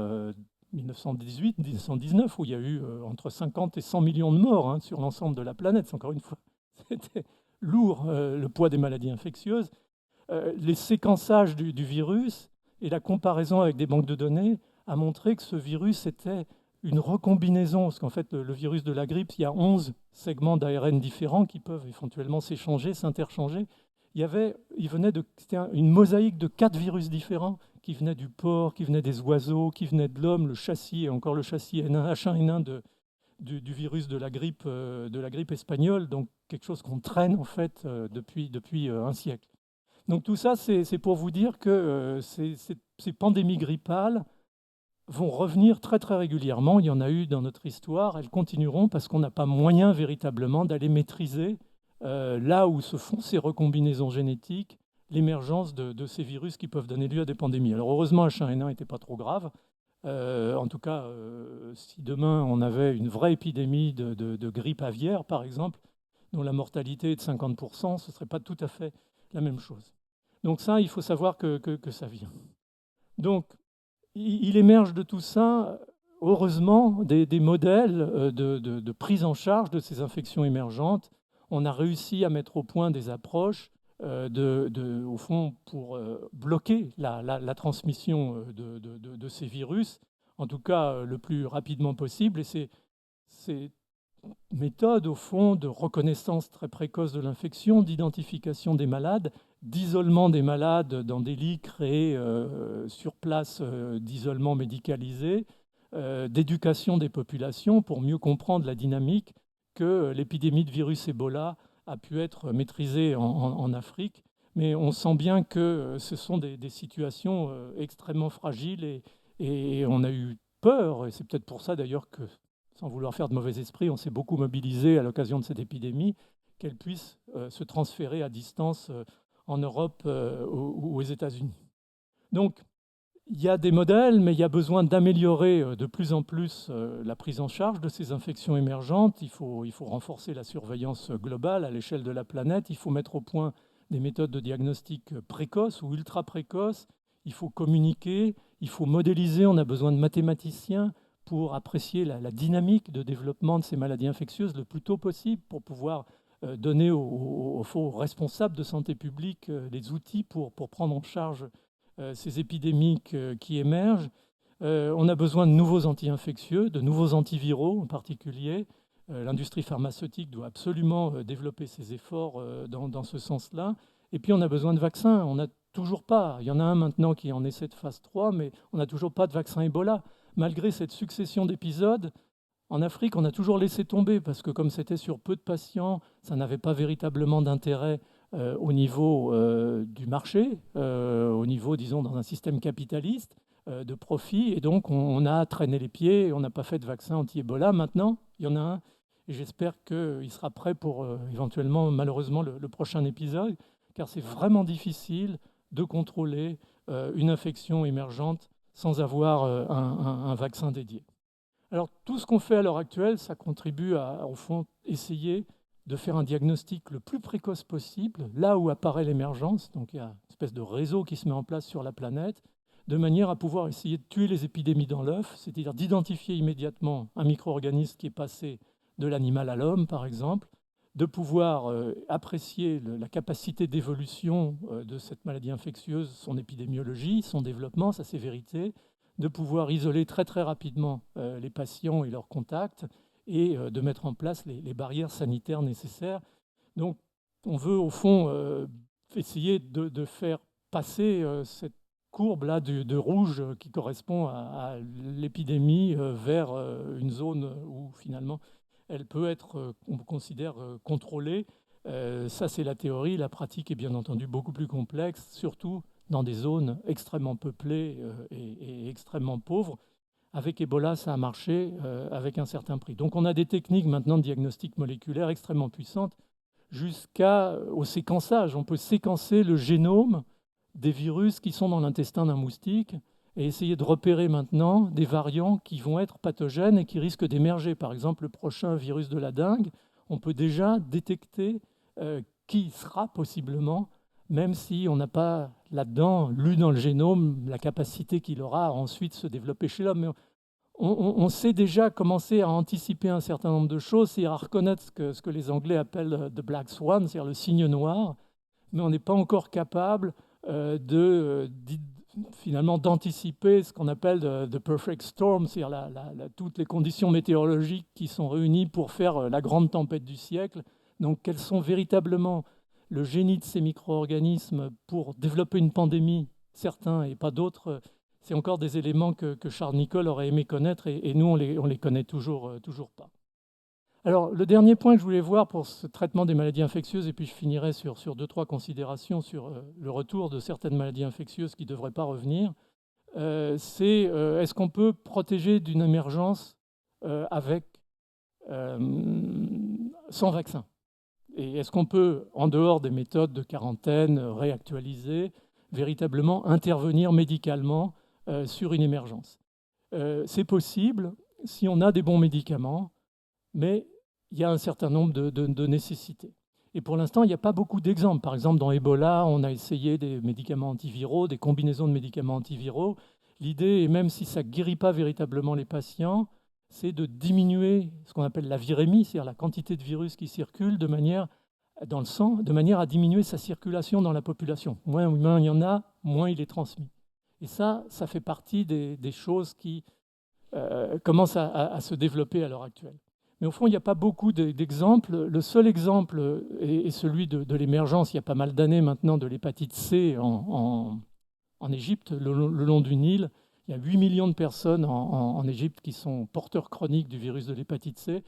1918-1919, où il y a eu entre 50 et 100 millions de morts sur l'ensemble de la planète. Encore une fois, c'était lourd, le poids des maladies infectieuses. Les séquençages du virus et la comparaison avec des banques de données a montré que ce virus était une recombinaison, parce qu'en fait, le virus de la grippe, il y a 11 segments d'ARN différents qui peuvent éventuellement s'échanger, s'interchanger. C'était une mosaïque de 4 virus différents qui venaient du porc, qui venaient des oiseaux, qui venaient de l'homme, le châssis, et encore le châssis H1N1 du virus de la grippe espagnole, donc quelque chose qu'on traîne en fait depuis un siècle. Donc tout ça, c'est pour vous dire que ces pandémies grippales vont revenir très très régulièrement. Il y en a eu dans notre histoire, elles continueront parce qu'on n'a pas moyen véritablement d'aller maîtriser là où se font ces recombinaisons génétiques, l'émergence de ces virus qui peuvent donner lieu à des pandémies. Alors heureusement, H1N1 n'était pas trop grave. En tout cas, si demain on avait une vraie épidémie de grippe aviaire, par exemple, dont la mortalité est de 50%, ce ne serait pas tout à fait la même chose. Donc ça, il faut savoir que ça vient. Donc, il émerge de tout ça, heureusement, des modèles de prise en charge de ces infections émergentes. On a réussi à mettre au point des approches au fond, pour bloquer la transmission de ces virus, en tout cas le plus rapidement possible. Et ces méthodes, au fond, de reconnaissance très précoce de l'infection, d'identification des malades, d'isolement des malades dans des lits créés sur place d'isolement médicalisé, d'éducation des populations pour mieux comprendre la dynamique que l'épidémie de virus Ebola a pu être maîtrisée en Afrique. Mais on sent bien que ce sont des situations extrêmement fragiles et on a eu peur, et c'est peut-être pour ça d'ailleurs que, sans vouloir faire de mauvais esprit, on s'est beaucoup mobilisé à l'occasion de cette épidémie, qu'elle puisse se transférer à distance en Europe ou aux États-Unis. Donc, il y a des modèles, mais il y a besoin d'améliorer de plus en plus la prise en charge de ces infections émergentes. Il faut renforcer la surveillance globale à l'échelle de la planète. Il faut mettre au point des méthodes de diagnostic précoces ou ultra précoces. Il faut communiquer, il faut modéliser. On a besoin de mathématiciens pour apprécier la dynamique de développement de ces maladies infectieuses le plus tôt possible, pour pouvoir donner aux responsables de santé publique les outils pour prendre en charge ces épidémies qui émergent. On a besoin de nouveaux anti-infectieux, de nouveaux antiviraux en particulier. L'industrie pharmaceutique doit absolument développer ses efforts dans ce sens-là. Et puis on a besoin de vaccins. On n'a toujours pas, il y en a un maintenant qui est en essai de phase 3, mais on n'a toujours pas de vaccin Ebola. Malgré cette succession d'épisodes, en Afrique, on a toujours laissé tomber parce que comme c'était sur peu de patients, ça n'avait pas véritablement d'intérêt au niveau du marché, au niveau, disons, dans un système capitaliste de profit. Et donc, on a traîné les pieds et on n'a pas fait de vaccin anti-Ebola. Maintenant, il y en a un et j'espère qu'il sera prêt pour éventuellement, malheureusement, le prochain épisode, car c'est vraiment difficile de contrôler une infection émergente sans avoir un vaccin dédié. Alors, tout ce qu'on fait à l'heure actuelle, ça contribue à, au fond, essayer de faire un diagnostic le plus précoce possible, là où apparaît l'émergence. Donc, il y a une espèce de réseau qui se met en place sur la planète, de manière à pouvoir essayer de tuer les épidémies dans l'œuf, c'est-à-dire d'identifier immédiatement un micro-organisme qui est passé de l'animal à l'homme, par exemple, de pouvoir apprécier la capacité d'évolution de cette maladie infectieuse, son épidémiologie, son développement, sa sévérité, de pouvoir isoler très très rapidement les patients et leurs contacts et de mettre en place les barrières sanitaires nécessaires. Donc on veut au fond essayer de faire passer cette courbe-là de rouge qui correspond à l'épidémie vers une zone où finalement elle peut être, on considère, contrôlée. Ça c'est la théorie, la pratique est bien entendu beaucoup plus complexe, surtout dans des zones extrêmement peuplées et extrêmement pauvres. Avec Ebola, ça a marché avec un certain prix. Donc on a des techniques maintenant de diagnostic moléculaire extrêmement puissantes jusqu'au séquençage. On peut séquencer le génome des virus qui sont dans l'intestin d'un moustique et essayer de repérer maintenant des variants qui vont être pathogènes et qui risquent d'émerger. Par exemple, le prochain virus de la dengue, on peut déjà détecter qui sera possiblement, même si on n'a pas là-dedans lu dans le génome la capacité qu'il aura à ensuite se développer chez l'homme. Mais on sait déjà commencer à anticiper un certain nombre de choses, c'est-à-dire à reconnaître ce que les Anglais appellent the black swan, c'est-à-dire le signe noir, mais on n'est pas encore capable finalement d'anticiper ce qu'on appelle the perfect storm, c'est-à-dire toutes les conditions météorologiques qui sont réunies pour faire la grande tempête du siècle. Donc quels sont véritablement le génie de ces micro-organismes pour développer une pandémie, certains et pas d'autres, c'est encore des éléments que Charles Nicholl aurait aimé connaître et nous, on les connaît toujours pas. Alors, le dernier point que je voulais voir pour ce traitement des maladies infectieuses, et puis je finirai sur 2-3 considérations sur le retour de certaines maladies infectieuses qui ne devraient pas revenir, c'est est-ce qu'on peut protéger d'une émergence sans vaccin? Et est-ce qu'on peut, en dehors des méthodes de quarantaine réactualisées, véritablement intervenir médicalement sur une émergence? C'est possible si on a des bons médicaments, mais il y a un certain nombre de nécessités. Et pour l'instant, il n'y a pas beaucoup d'exemples. Par exemple, dans Ebola, on a essayé des médicaments antiviraux, des combinaisons de médicaments antiviraux. L'idée, et même si ça ne guérit pas véritablement les patients, c'est de diminuer ce qu'on appelle la virémie, c'est-à-dire la quantité de virus qui circule dans le sang, de manière à diminuer sa circulation dans la population. Moins il y en a, moins il est transmis. Et ça fait partie des choses qui commencent à se développer à l'heure actuelle. Mais au fond, il n'y a pas beaucoup d'exemples. Le seul exemple est celui de l'émergence, il y a pas mal d'années maintenant, de l'hépatite C en Égypte, le long du Nil. Il y a 8 millions de personnes en Égypte qui sont porteurs chroniques du virus de l'hépatite C,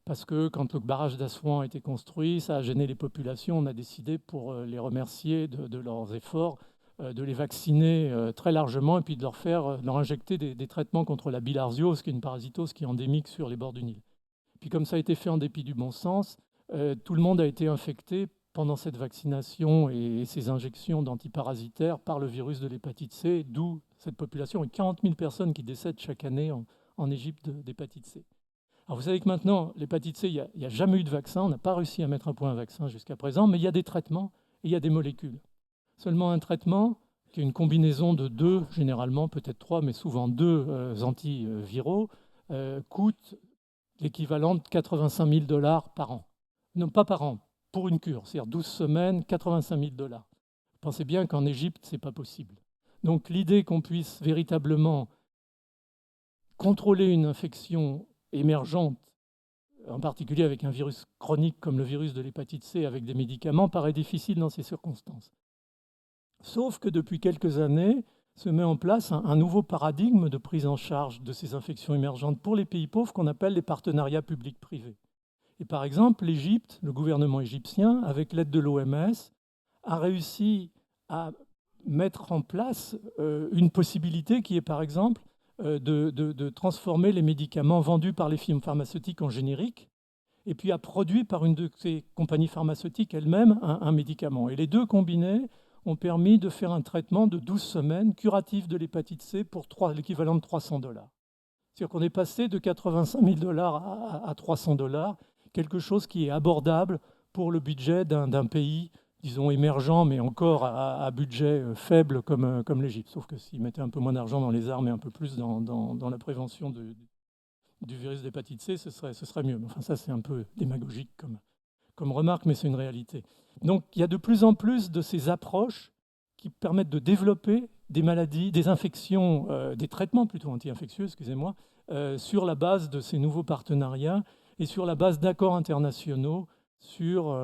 parce que quand le barrage d'Assouan a été construit, ça a gêné les populations. On a décidé, pour les remercier de leurs efforts, de les vacciner très largement et puis de leur injecter des traitements contre la bilharziose, qui est une parasitose qui est endémique sur les bords du Nil. Puis comme ça a été fait en dépit du bon sens, tout le monde a été infecté pendant cette vaccination et ces injections d'antiparasitaires par le virus de l'hépatite C, d'où cette population et 40 000 personnes qui décèdent chaque année en Égypte d'hépatite C. Alors vous savez que maintenant, l'hépatite C, il n'y a jamais eu de vaccin, on n'a pas réussi à mettre un point un vaccin jusqu'à présent, mais il y a des traitements et il y a des molécules. Seulement un traitement, qui est une combinaison de 2, généralement peut-être 3, mais souvent 2 antiviraux, coûte l'équivalent de 85 000 $ par an. Non, pas par an, pour une cure, c'est-à-dire 12 semaines, 85 000 $. Pensez bien qu'en Égypte, ce n'est pas possible. Donc l'idée qu'on puisse véritablement contrôler une infection émergente, en particulier avec un virus chronique comme le virus de l'hépatite C, avec des médicaments, paraît difficile dans ces circonstances. Sauf que depuis quelques années, se met en place un nouveau paradigme de prise en charge de ces infections émergentes pour les pays pauvres qu'on appelle les partenariats publics-privés. Et par exemple, l'Égypte, le gouvernement égyptien, avec l'aide de l'OMS, a réussi à mettre en place une possibilité qui est par exemple de transformer les médicaments vendus par les firmes pharmaceutiques en génériques et puis a produit par une de ces compagnies pharmaceutiques elle-même un médicament. Et les deux combinés ont permis de faire un traitement de 12 semaines curatif de l'hépatite C pour l'équivalent de 300 $. C'est-à-dire qu'on est passé de 85 000 $ à 300 $, quelque chose qui est abordable pour le budget d'un pays, disons, émergent, mais encore à budget faible comme l'Égypte. Sauf que s'ils mettaient un peu moins d'argent dans les armes et un peu plus dans la prévention du virus d'hépatite C, ce serait mieux. Enfin, ça, c'est un peu démagogique comme remarque, mais c'est une réalité. Donc, il y a de plus en plus de ces approches qui permettent de développer des maladies, des infections, des traitements plutôt anti-infectieux, excusez-moi, sur la base de ces nouveaux partenariats et sur la base d'accords internationaux sur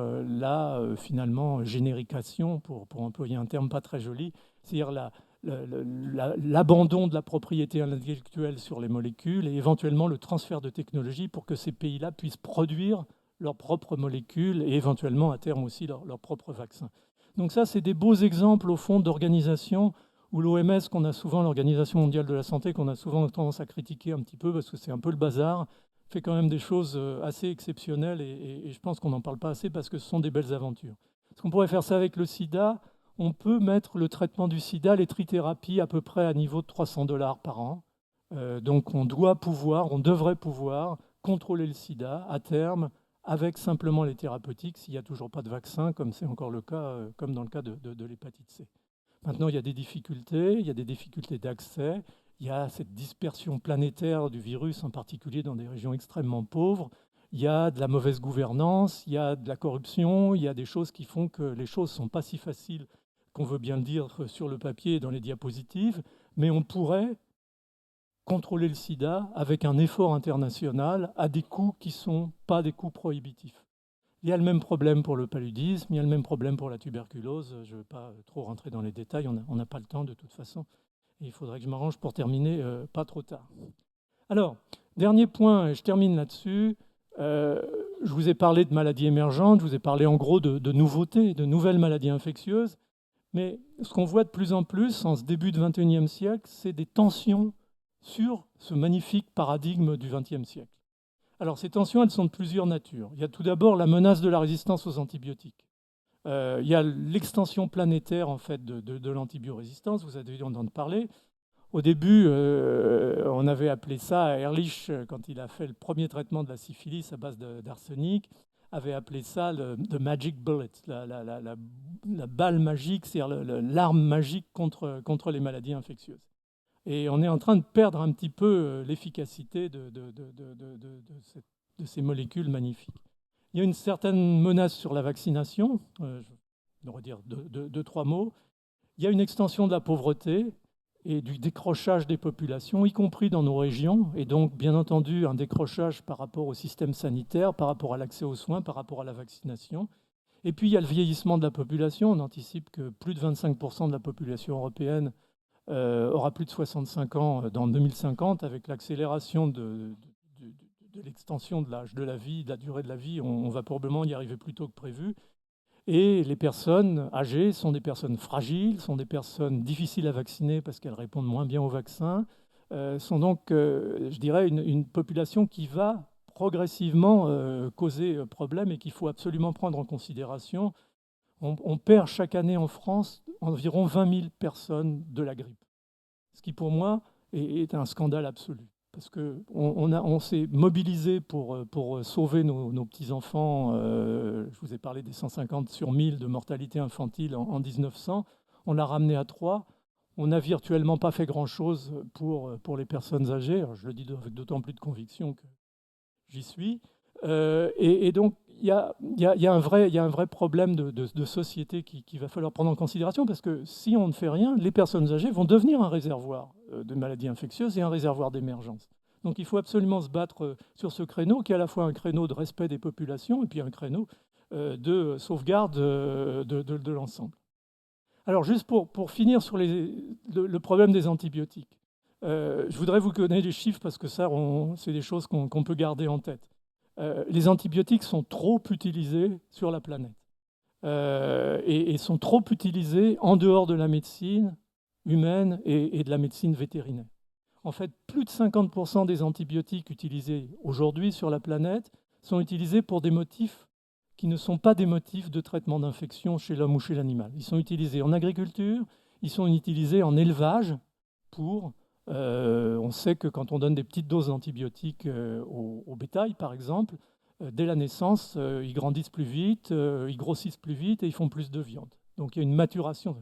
finalement, générication, pour employer un terme pas très joli, c'est-à-dire l'abandon de la propriété intellectuelle sur les molécules et éventuellement le transfert de technologie pour que ces pays-là puissent produire leurs propres molécules et éventuellement à terme aussi leurs propres vaccins. Donc ça, c'est des beaux exemples au fond d'organisations où l'OMS, qu'on a souvent, l'Organisation mondiale de la santé, qu'on a souvent tendance à critiquer un petit peu parce que c'est un peu le bazar, fait quand même des choses assez exceptionnelles et je pense qu'on n'en parle pas assez parce que ce sont des belles aventures. Est-ce qu'on pourrait faire ça avec le sida? On peut mettre le traitement du sida, les trithérapies à peu près à niveau de 300 $ par an. Donc on devrait pouvoir contrôler le sida à terme avec simplement les thérapeutiques, s'il n'y a toujours pas de vaccin, comme c'est encore le cas, comme dans le cas de l'hépatite C. Maintenant, il y a des difficultés d'accès, il y a cette dispersion planétaire du virus, en particulier dans des régions extrêmement pauvres, il y a de la mauvaise gouvernance, il y a de la corruption, il y a des choses qui font que les choses ne sont pas si faciles qu'on veut bien le dire sur le papier et dans les diapositives, mais on pourrait contrôler le sida avec un effort international à des coûts qui ne sont pas des coûts prohibitifs. Il y a le même problème pour le paludisme, il y a le même problème pour la tuberculose. Je ne veux pas trop rentrer dans les détails, on n'a pas le temps de toute façon. Et il faudrait que je m'arrange pour terminer pas trop tard. Alors, dernier point, et je termine là-dessus. Je vous ai parlé de maladies émergentes, je vous ai parlé en gros de nouveautés, de nouvelles maladies infectieuses. Mais ce qu'on voit de plus en plus en ce début du XXIe siècle, c'est des tensions sur ce magnifique paradigme du XXe siècle. Alors ces tensions, elles sont de plusieurs natures. Il y a tout d'abord la menace de la résistance aux antibiotiques. Il y a l'extension planétaire en fait de l'antibiorésistance, vous avez dû en entendre parler. Au début, on avait appelé ça Ehrlich quand il a fait le premier traitement de la syphilis à base d'arsenic. avait appelé ça the magic bullet, la balle magique, c'est-à-dire l'arme magique contre les maladies infectieuses. Et on est en train de perdre un petit peu l'efficacité de ces molécules magnifiques. Il y a une certaine menace sur la vaccination, je devrais dire deux, trois mots. Il y a une extension de la pauvreté et du décrochage des populations, y compris dans nos régions, et donc bien entendu un décrochage par rapport au système sanitaire, par rapport à l'accès aux soins, par rapport à la vaccination. Et puis il y a le vieillissement de la population. On anticipe que plus de 25% de la population européenne aura plus de 65 ans dans 2050, avec l'accélération de l'extension de l'âge de la vie, de la durée de la vie. On va probablement y arriver plus tôt que prévu. Et les personnes âgées sont des personnes fragiles, sont des personnes difficiles à vacciner parce qu'elles répondent moins bien au vaccin, sont donc, je dirais, une population qui va progressivement causer problème et qu'il faut absolument prendre en considération. On perd chaque année en France environ 20 000 personnes de la grippe, ce qui pour moi est un scandale absolu. Parce qu'on s'est mobilisé pour sauver nos petits-enfants. Je vous ai parlé des 150 sur 1000 de mortalité infantile en 1900. On l'a ramené à 3. On n'a virtuellement pas fait grand-chose pour les personnes âgées. Alors, je le dis avec d'autant plus de conviction que j'y suis. Et donc, il y a un vrai problème de société qu'il va falloir prendre en considération, parce que si on ne fait rien, les personnes âgées vont devenir un réservoir de maladies infectieuses et un réservoir d'émergence. Donc il faut absolument se battre sur ce créneau, qui est à la fois un créneau de respect des populations et puis un créneau de sauvegarde de l'ensemble. Alors juste pour finir sur le problème des antibiotiques, je voudrais vous donner des chiffres, parce que ça, c'est des choses qu'on peut garder en tête. Les antibiotiques sont trop utilisés sur la planète et sont trop utilisés en dehors de la médecine humaine et de la médecine vétérinaire. En fait, plus de 50% des antibiotiques utilisés aujourd'hui sur la planète sont utilisés pour des motifs qui ne sont pas des motifs de traitement d'infection chez l'homme ou chez l'animal. Ils sont utilisés en agriculture, ils sont utilisés en élevage pour... on sait que quand on donne des petites doses d'antibiotiques au bétail, par exemple, dès la naissance, ils grandissent plus vite, ils grossissent plus vite et ils font plus de viande. Donc il y a une maturation.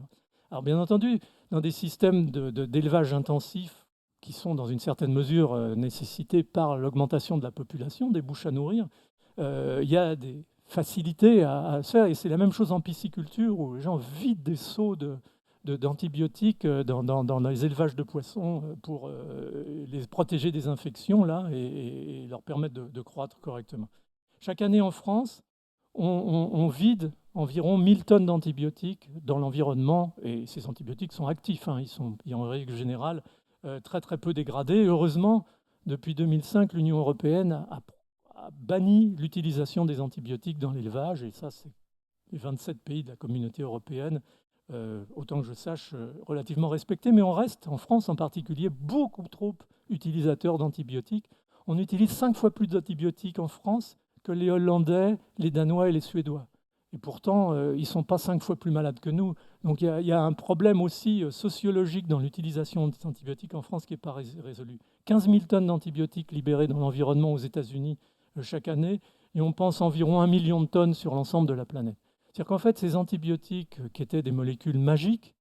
Alors bien entendu, dans des systèmes d'élevage intensif qui sont dans une certaine mesure nécessités par l'augmentation de la population, des bouches à nourrir, il y a des facilités à faire. Et c'est la même chose en pisciculture, où les gens vident des seaux d'antibiotiques dans les élevages de poissons pour les protéger des infections là, et leur permettre de croître correctement. Chaque année en France, on vide environ 1000 tonnes d'antibiotiques dans l'environnement, et ces antibiotiques sont actifs, ils sont en règle générale très très peu dégradés. Heureusement, depuis 2005, l'Union européenne a banni l'utilisation des antibiotiques dans l'élevage, et ça, c'est les 27 pays de la communauté européenne, autant que je sache, relativement respectés. Mais on reste, en France en particulier, beaucoup trop utilisateurs d'antibiotiques. On utilise 5 fois plus d'antibiotiques en France que les Hollandais, les Danois et les Suédois. Et pourtant, ils ne sont pas 5 fois plus malades que nous. Donc il y a un problème aussi sociologique dans l'utilisation des antibiotiques en France qui n'est pas résolu. 15 000 tonnes d'antibiotiques libérées dans l'environnement aux États-Unis chaque année, et on pense environ 1 million de tonnes sur l'ensemble de la planète. C'est-à-dire qu'en fait, ces antibiotiques, qui étaient des molécules magiques,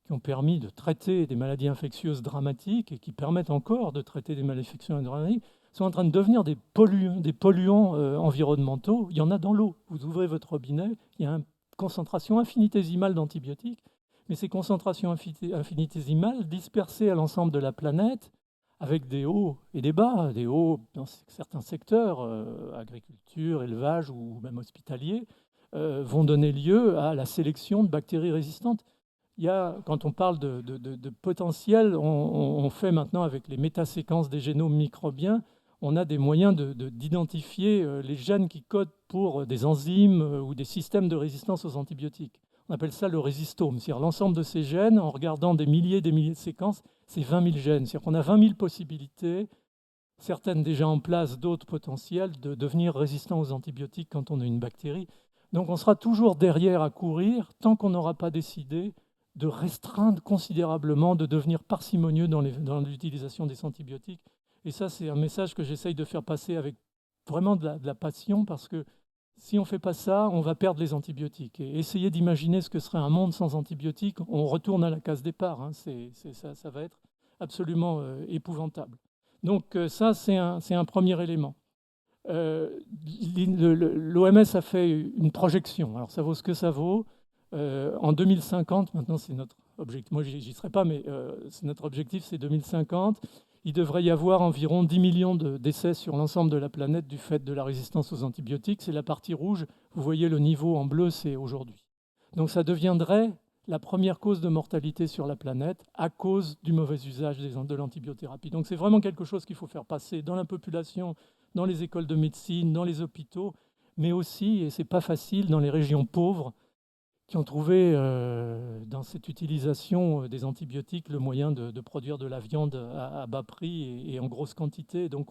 qui ont permis de traiter des maladies infectieuses dramatiques et qui permettent encore de traiter des maladies infectieuses dramatiques, sont en train de devenir des polluants environnementaux. Il y en a dans l'eau. Vous ouvrez votre robinet, il y a une concentration infinitésimale d'antibiotiques, mais ces concentrations infinitésimales dispersées à l'ensemble de la planète, avec des hauts et des bas, des hauts dans certains secteurs, agriculture, élevage ou même hospitalier, vont donner lieu à la sélection de bactéries résistantes. Quand on parle de potentiel, on fait maintenant avec les métaséquences des génomes microbiens, on a des moyens d'identifier les gènes qui codent pour des enzymes ou des systèmes de résistance aux antibiotiques. On appelle ça le résistome, c'est-à-dire l'ensemble de ces gènes, en regardant des milliers de séquences, c'est 20 000 gènes. C'est-à-dire qu'on a 20 000 possibilités, certaines déjà en place, d'autres potentielles, de devenir résistant aux antibiotiques quand on a une bactérie. Donc on sera toujours derrière à courir tant qu'on n'aura pas décidé de restreindre considérablement, de devenir parcimonieux dans l'utilisation des antibiotiques. Et ça, c'est un message que j'essaye de faire passer avec vraiment de la passion, parce que si on ne fait pas ça, on va perdre les antibiotiques. Et essayer d'imaginer ce que serait un monde sans antibiotiques, on retourne à la case départ. Hein. Ça va être absolument épouvantable. Donc ça, c'est un premier élément. L'OMS a fait une projection. Alors ça vaut ce que ça vaut. En 2050, maintenant c'est notre objectif, moi j'y serai pas, mais c'est notre objectif, c'est 2050. Il devrait y avoir environ 10 millions de décès sur l'ensemble de la planète du fait de la résistance aux antibiotiques. C'est la partie rouge. Vous voyez le niveau en bleu, c'est aujourd'hui. Donc ça deviendrait la première cause de mortalité sur la planète à cause du mauvais usage de l'antibiothérapie. Donc c'est vraiment quelque chose qu'il faut faire passer dans la population, dans les écoles de médecine, dans les hôpitaux, mais aussi, et ce n'est pas facile, dans les régions pauvres qui ont trouvé dans cette utilisation des antibiotiques le moyen de produire de la viande à bas prix et en grosse quantité. Donc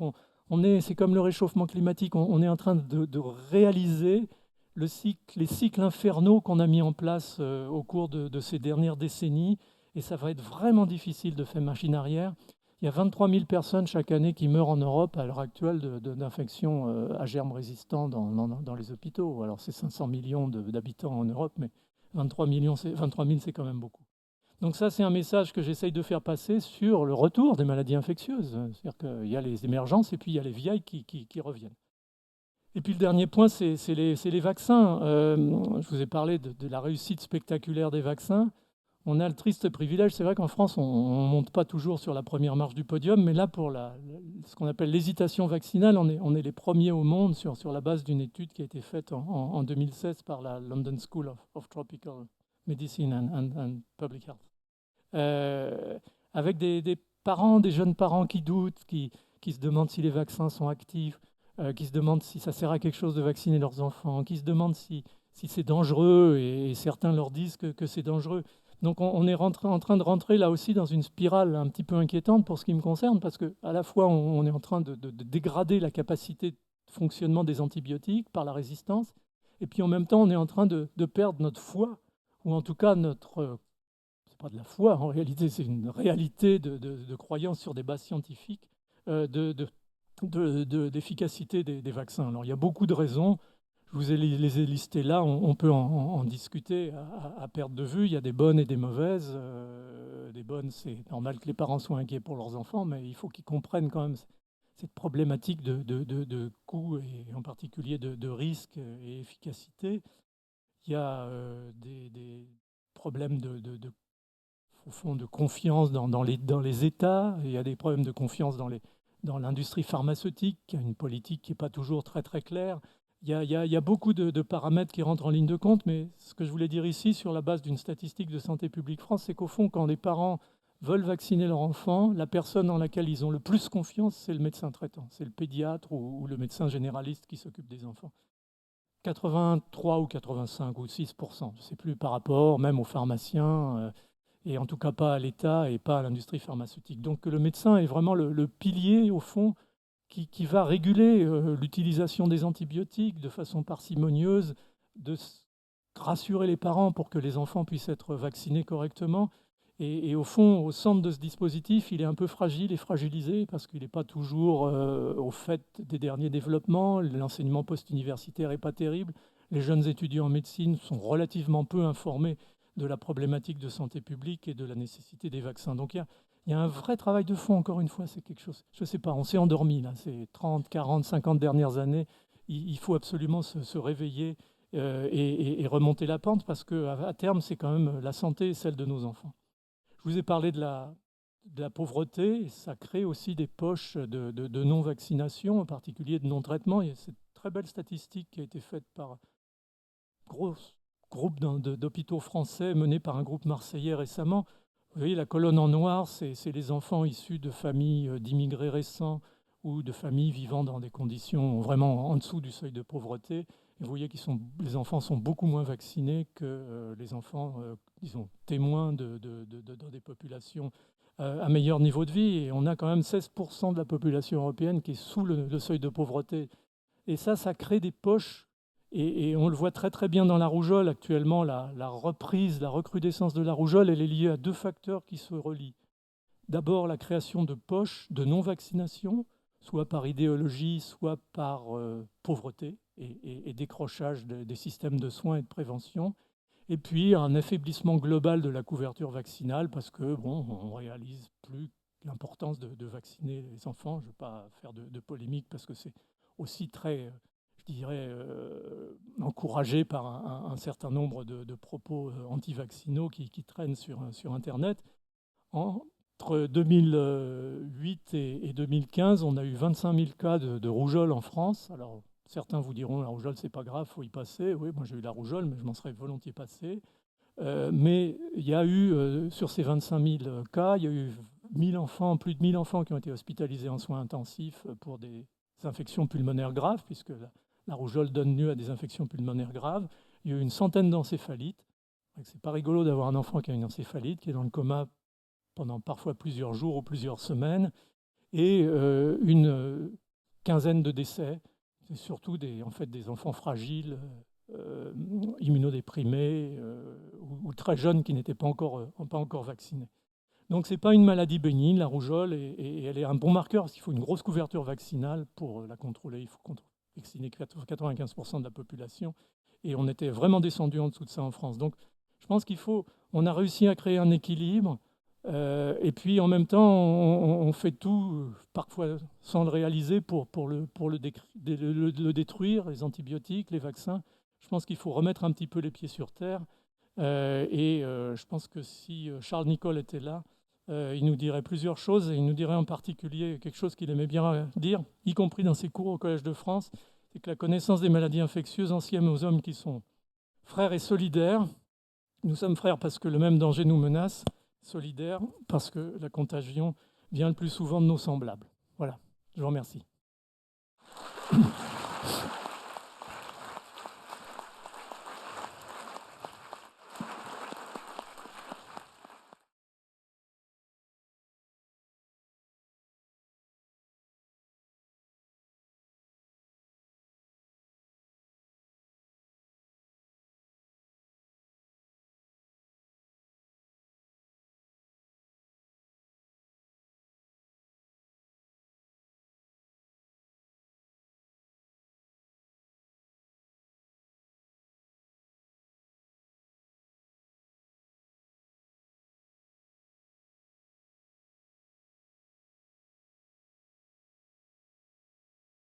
c'est comme le réchauffement climatique, on est en train de réaliser les cycles infernaux qu'on a mis en place au cours de ces dernières décennies, et ça va être vraiment difficile de faire machine arrière. Il y a 23 000 personnes chaque année qui meurent en Europe à l'heure actuelle d'infections à germes résistants dans les hôpitaux. Alors c'est 500 millions d'habitants en Europe, mais 23 000, c'est quand même beaucoup. Donc ça, c'est un message que j'essaye de faire passer sur le retour des maladies infectieuses. C'est-à-dire qu'il y a les émergences et puis il y a les vieilles qui reviennent. Et puis le dernier point, c'est les vaccins. Je vous ai parlé de la réussite spectaculaire des vaccins. On a le triste privilège, c'est vrai qu'en France, on ne monte pas toujours sur la première marche du podium, mais là, pour ce qu'on appelle l'hésitation vaccinale, on est les premiers au monde sur la base d'une étude qui a été faite en 2016 par la London School of Tropical Medicine and Public Health. Avec des parents, des jeunes parents qui doutent, qui se demandent si les vaccins sont actifs, qui se demandent si ça sert à quelque chose de vacciner leurs enfants, qui se demandent si c'est dangereux, et certains leur disent que c'est dangereux. Donc on est en train de rentrer là aussi dans une spirale un petit peu inquiétante pour ce qui me concerne, parce qu'à la fois on est en train de dégrader la capacité de fonctionnement des antibiotiques par la résistance, et puis en même temps on est en train de perdre notre foi, ou en tout cas c'est pas de la foi en réalité, c'est une réalité de croyance sur des bases scientifiques d'efficacité des vaccins. Alors il y a beaucoup de raisons. Je vous les ai listées là, on peut en discuter à perte de vue. Il y a des bonnes et des mauvaises. Des bonnes, c'est normal que les parents soient inquiets pour leurs enfants, mais il faut qu'ils comprennent quand même cette problématique de coût, et en particulier de risque et efficacité. Il y a des problèmes au fond, de confiance dans les États. Il y a des problèmes de confiance dans l'industrie pharmaceutique, qui a une politique qui n'est pas toujours très, très claire. Il y a beaucoup de paramètres qui rentrent en ligne de compte, mais ce que je voulais dire ici, sur la base d'une statistique de Santé publique France, c'est qu'au fond, quand les parents veulent vacciner leur enfant, la personne en laquelle ils ont le plus confiance, c'est le médecin traitant, c'est le pédiatre ou le médecin généraliste qui s'occupe des enfants. 83 ou 85 ou 6%, je ne sais plus, par rapport même aux pharmaciens, et en tout cas pas à l'État et pas à l'industrie pharmaceutique. Donc le médecin est vraiment le pilier, au fond, qui va réguler l'utilisation des antibiotiques de façon parcimonieuse, de rassurer les parents pour que les enfants puissent être vaccinés correctement. Et au fond, au centre de ce dispositif, il est un peu fragile et fragilisé parce qu'il n'est pas toujours au fait des derniers développements. L'enseignement post-universitaire n'est pas terrible. Les jeunes étudiants en médecine sont relativement peu informés de la problématique de santé publique et de la nécessité des vaccins. Donc il y a un vrai travail de fond, encore une fois, c'est quelque chose, je ne sais pas, on s'est endormi là, ces 30, 40, 50 dernières années. Il faut absolument se réveiller et remonter la pente, parce qu'à terme, c'est quand même la santé et celle de nos enfants. Je vous ai parlé de la pauvreté, et ça crée aussi des poches de non-vaccination, en particulier de non-traitement. Il y a cette très belle statistique qui a été faite par un gros groupe d'hôpitaux français mené par un groupe marseillais récemment. Vous voyez, la colonne en noir, c'est les enfants issus de familles d'immigrés récents ou de familles vivant dans des conditions vraiment en dessous du seuil de pauvreté. Et vous voyez que les enfants sont beaucoup moins vaccinés que les enfants, disons, témoins dans des populations à meilleur niveau de vie. Et on a quand même 16% de la population européenne qui est sous le seuil de pauvreté. Et ça crée des poches. Et on le voit très très bien dans la rougeole actuellement, la reprise, la recrudescence de la rougeole, elle est liée à deux facteurs qui se relient. D'abord, la création de poches de non-vaccination, soit par idéologie, soit par pauvreté et décrochage des systèmes de soins et de prévention. Et puis un affaiblissement global de la couverture vaccinale parce que bon, on réalise plus l'importance de vacciner les enfants. Je ne vais pas faire de polémique parce que c'est aussi très, je dirais, encouragé par un certain nombre de propos anti-vaccinaux qui traînent sur Internet. Entre 2008 et 2015, on a eu 25 000 cas de rougeole en France. Alors, certains vous diront, la rougeole, c'est pas grave, il faut y passer. Oui, moi j'ai eu la rougeole, mais je m'en serais volontiers passé. Mais il y a eu, sur ces 25 000 cas, il y a eu 1000 enfants, plus de 1000 enfants qui ont été hospitalisés en soins intensifs pour des infections pulmonaires graves, puisque la rougeole donne lieu à des infections pulmonaires graves. Il y a eu une centaine d'encéphalites. C'est pas rigolo d'avoir un enfant qui a une encéphalite, qui est dans le coma pendant parfois plusieurs jours ou plusieurs semaines, et une quinzaine de décès. C'est surtout en fait, des enfants fragiles, immunodéprimés ou très jeunes qui n'étaient pas encore vaccinés. Donc ce n'est pas une maladie bénigne, la rougeole, et elle est un bon marqueur parce qu'il faut une grosse couverture vaccinale pour la contrôler. Il faut vacciner 95% de la population. Et on était vraiment descendu en dessous de ça en France. Donc je pense on a réussi à créer un équilibre. Et puis en même temps, on fait tout, parfois sans le réaliser, pour le détruire, les antibiotiques, les vaccins. Je pense qu'il faut remettre un petit peu les pieds sur terre. Je pense que si Charles Nicolle était là, il nous dirait plusieurs choses. Et il nous dirait en particulier quelque chose qu'il aimait bien dire, y compris dans ses cours au Collège de France, c'est que la connaissance des maladies infectieuses anciennes aux hommes qui sont frères et solidaires. Nous sommes frères parce que le même danger nous menace, solidaires parce que la contagion vient le plus souvent de nos semblables. Voilà, je vous remercie.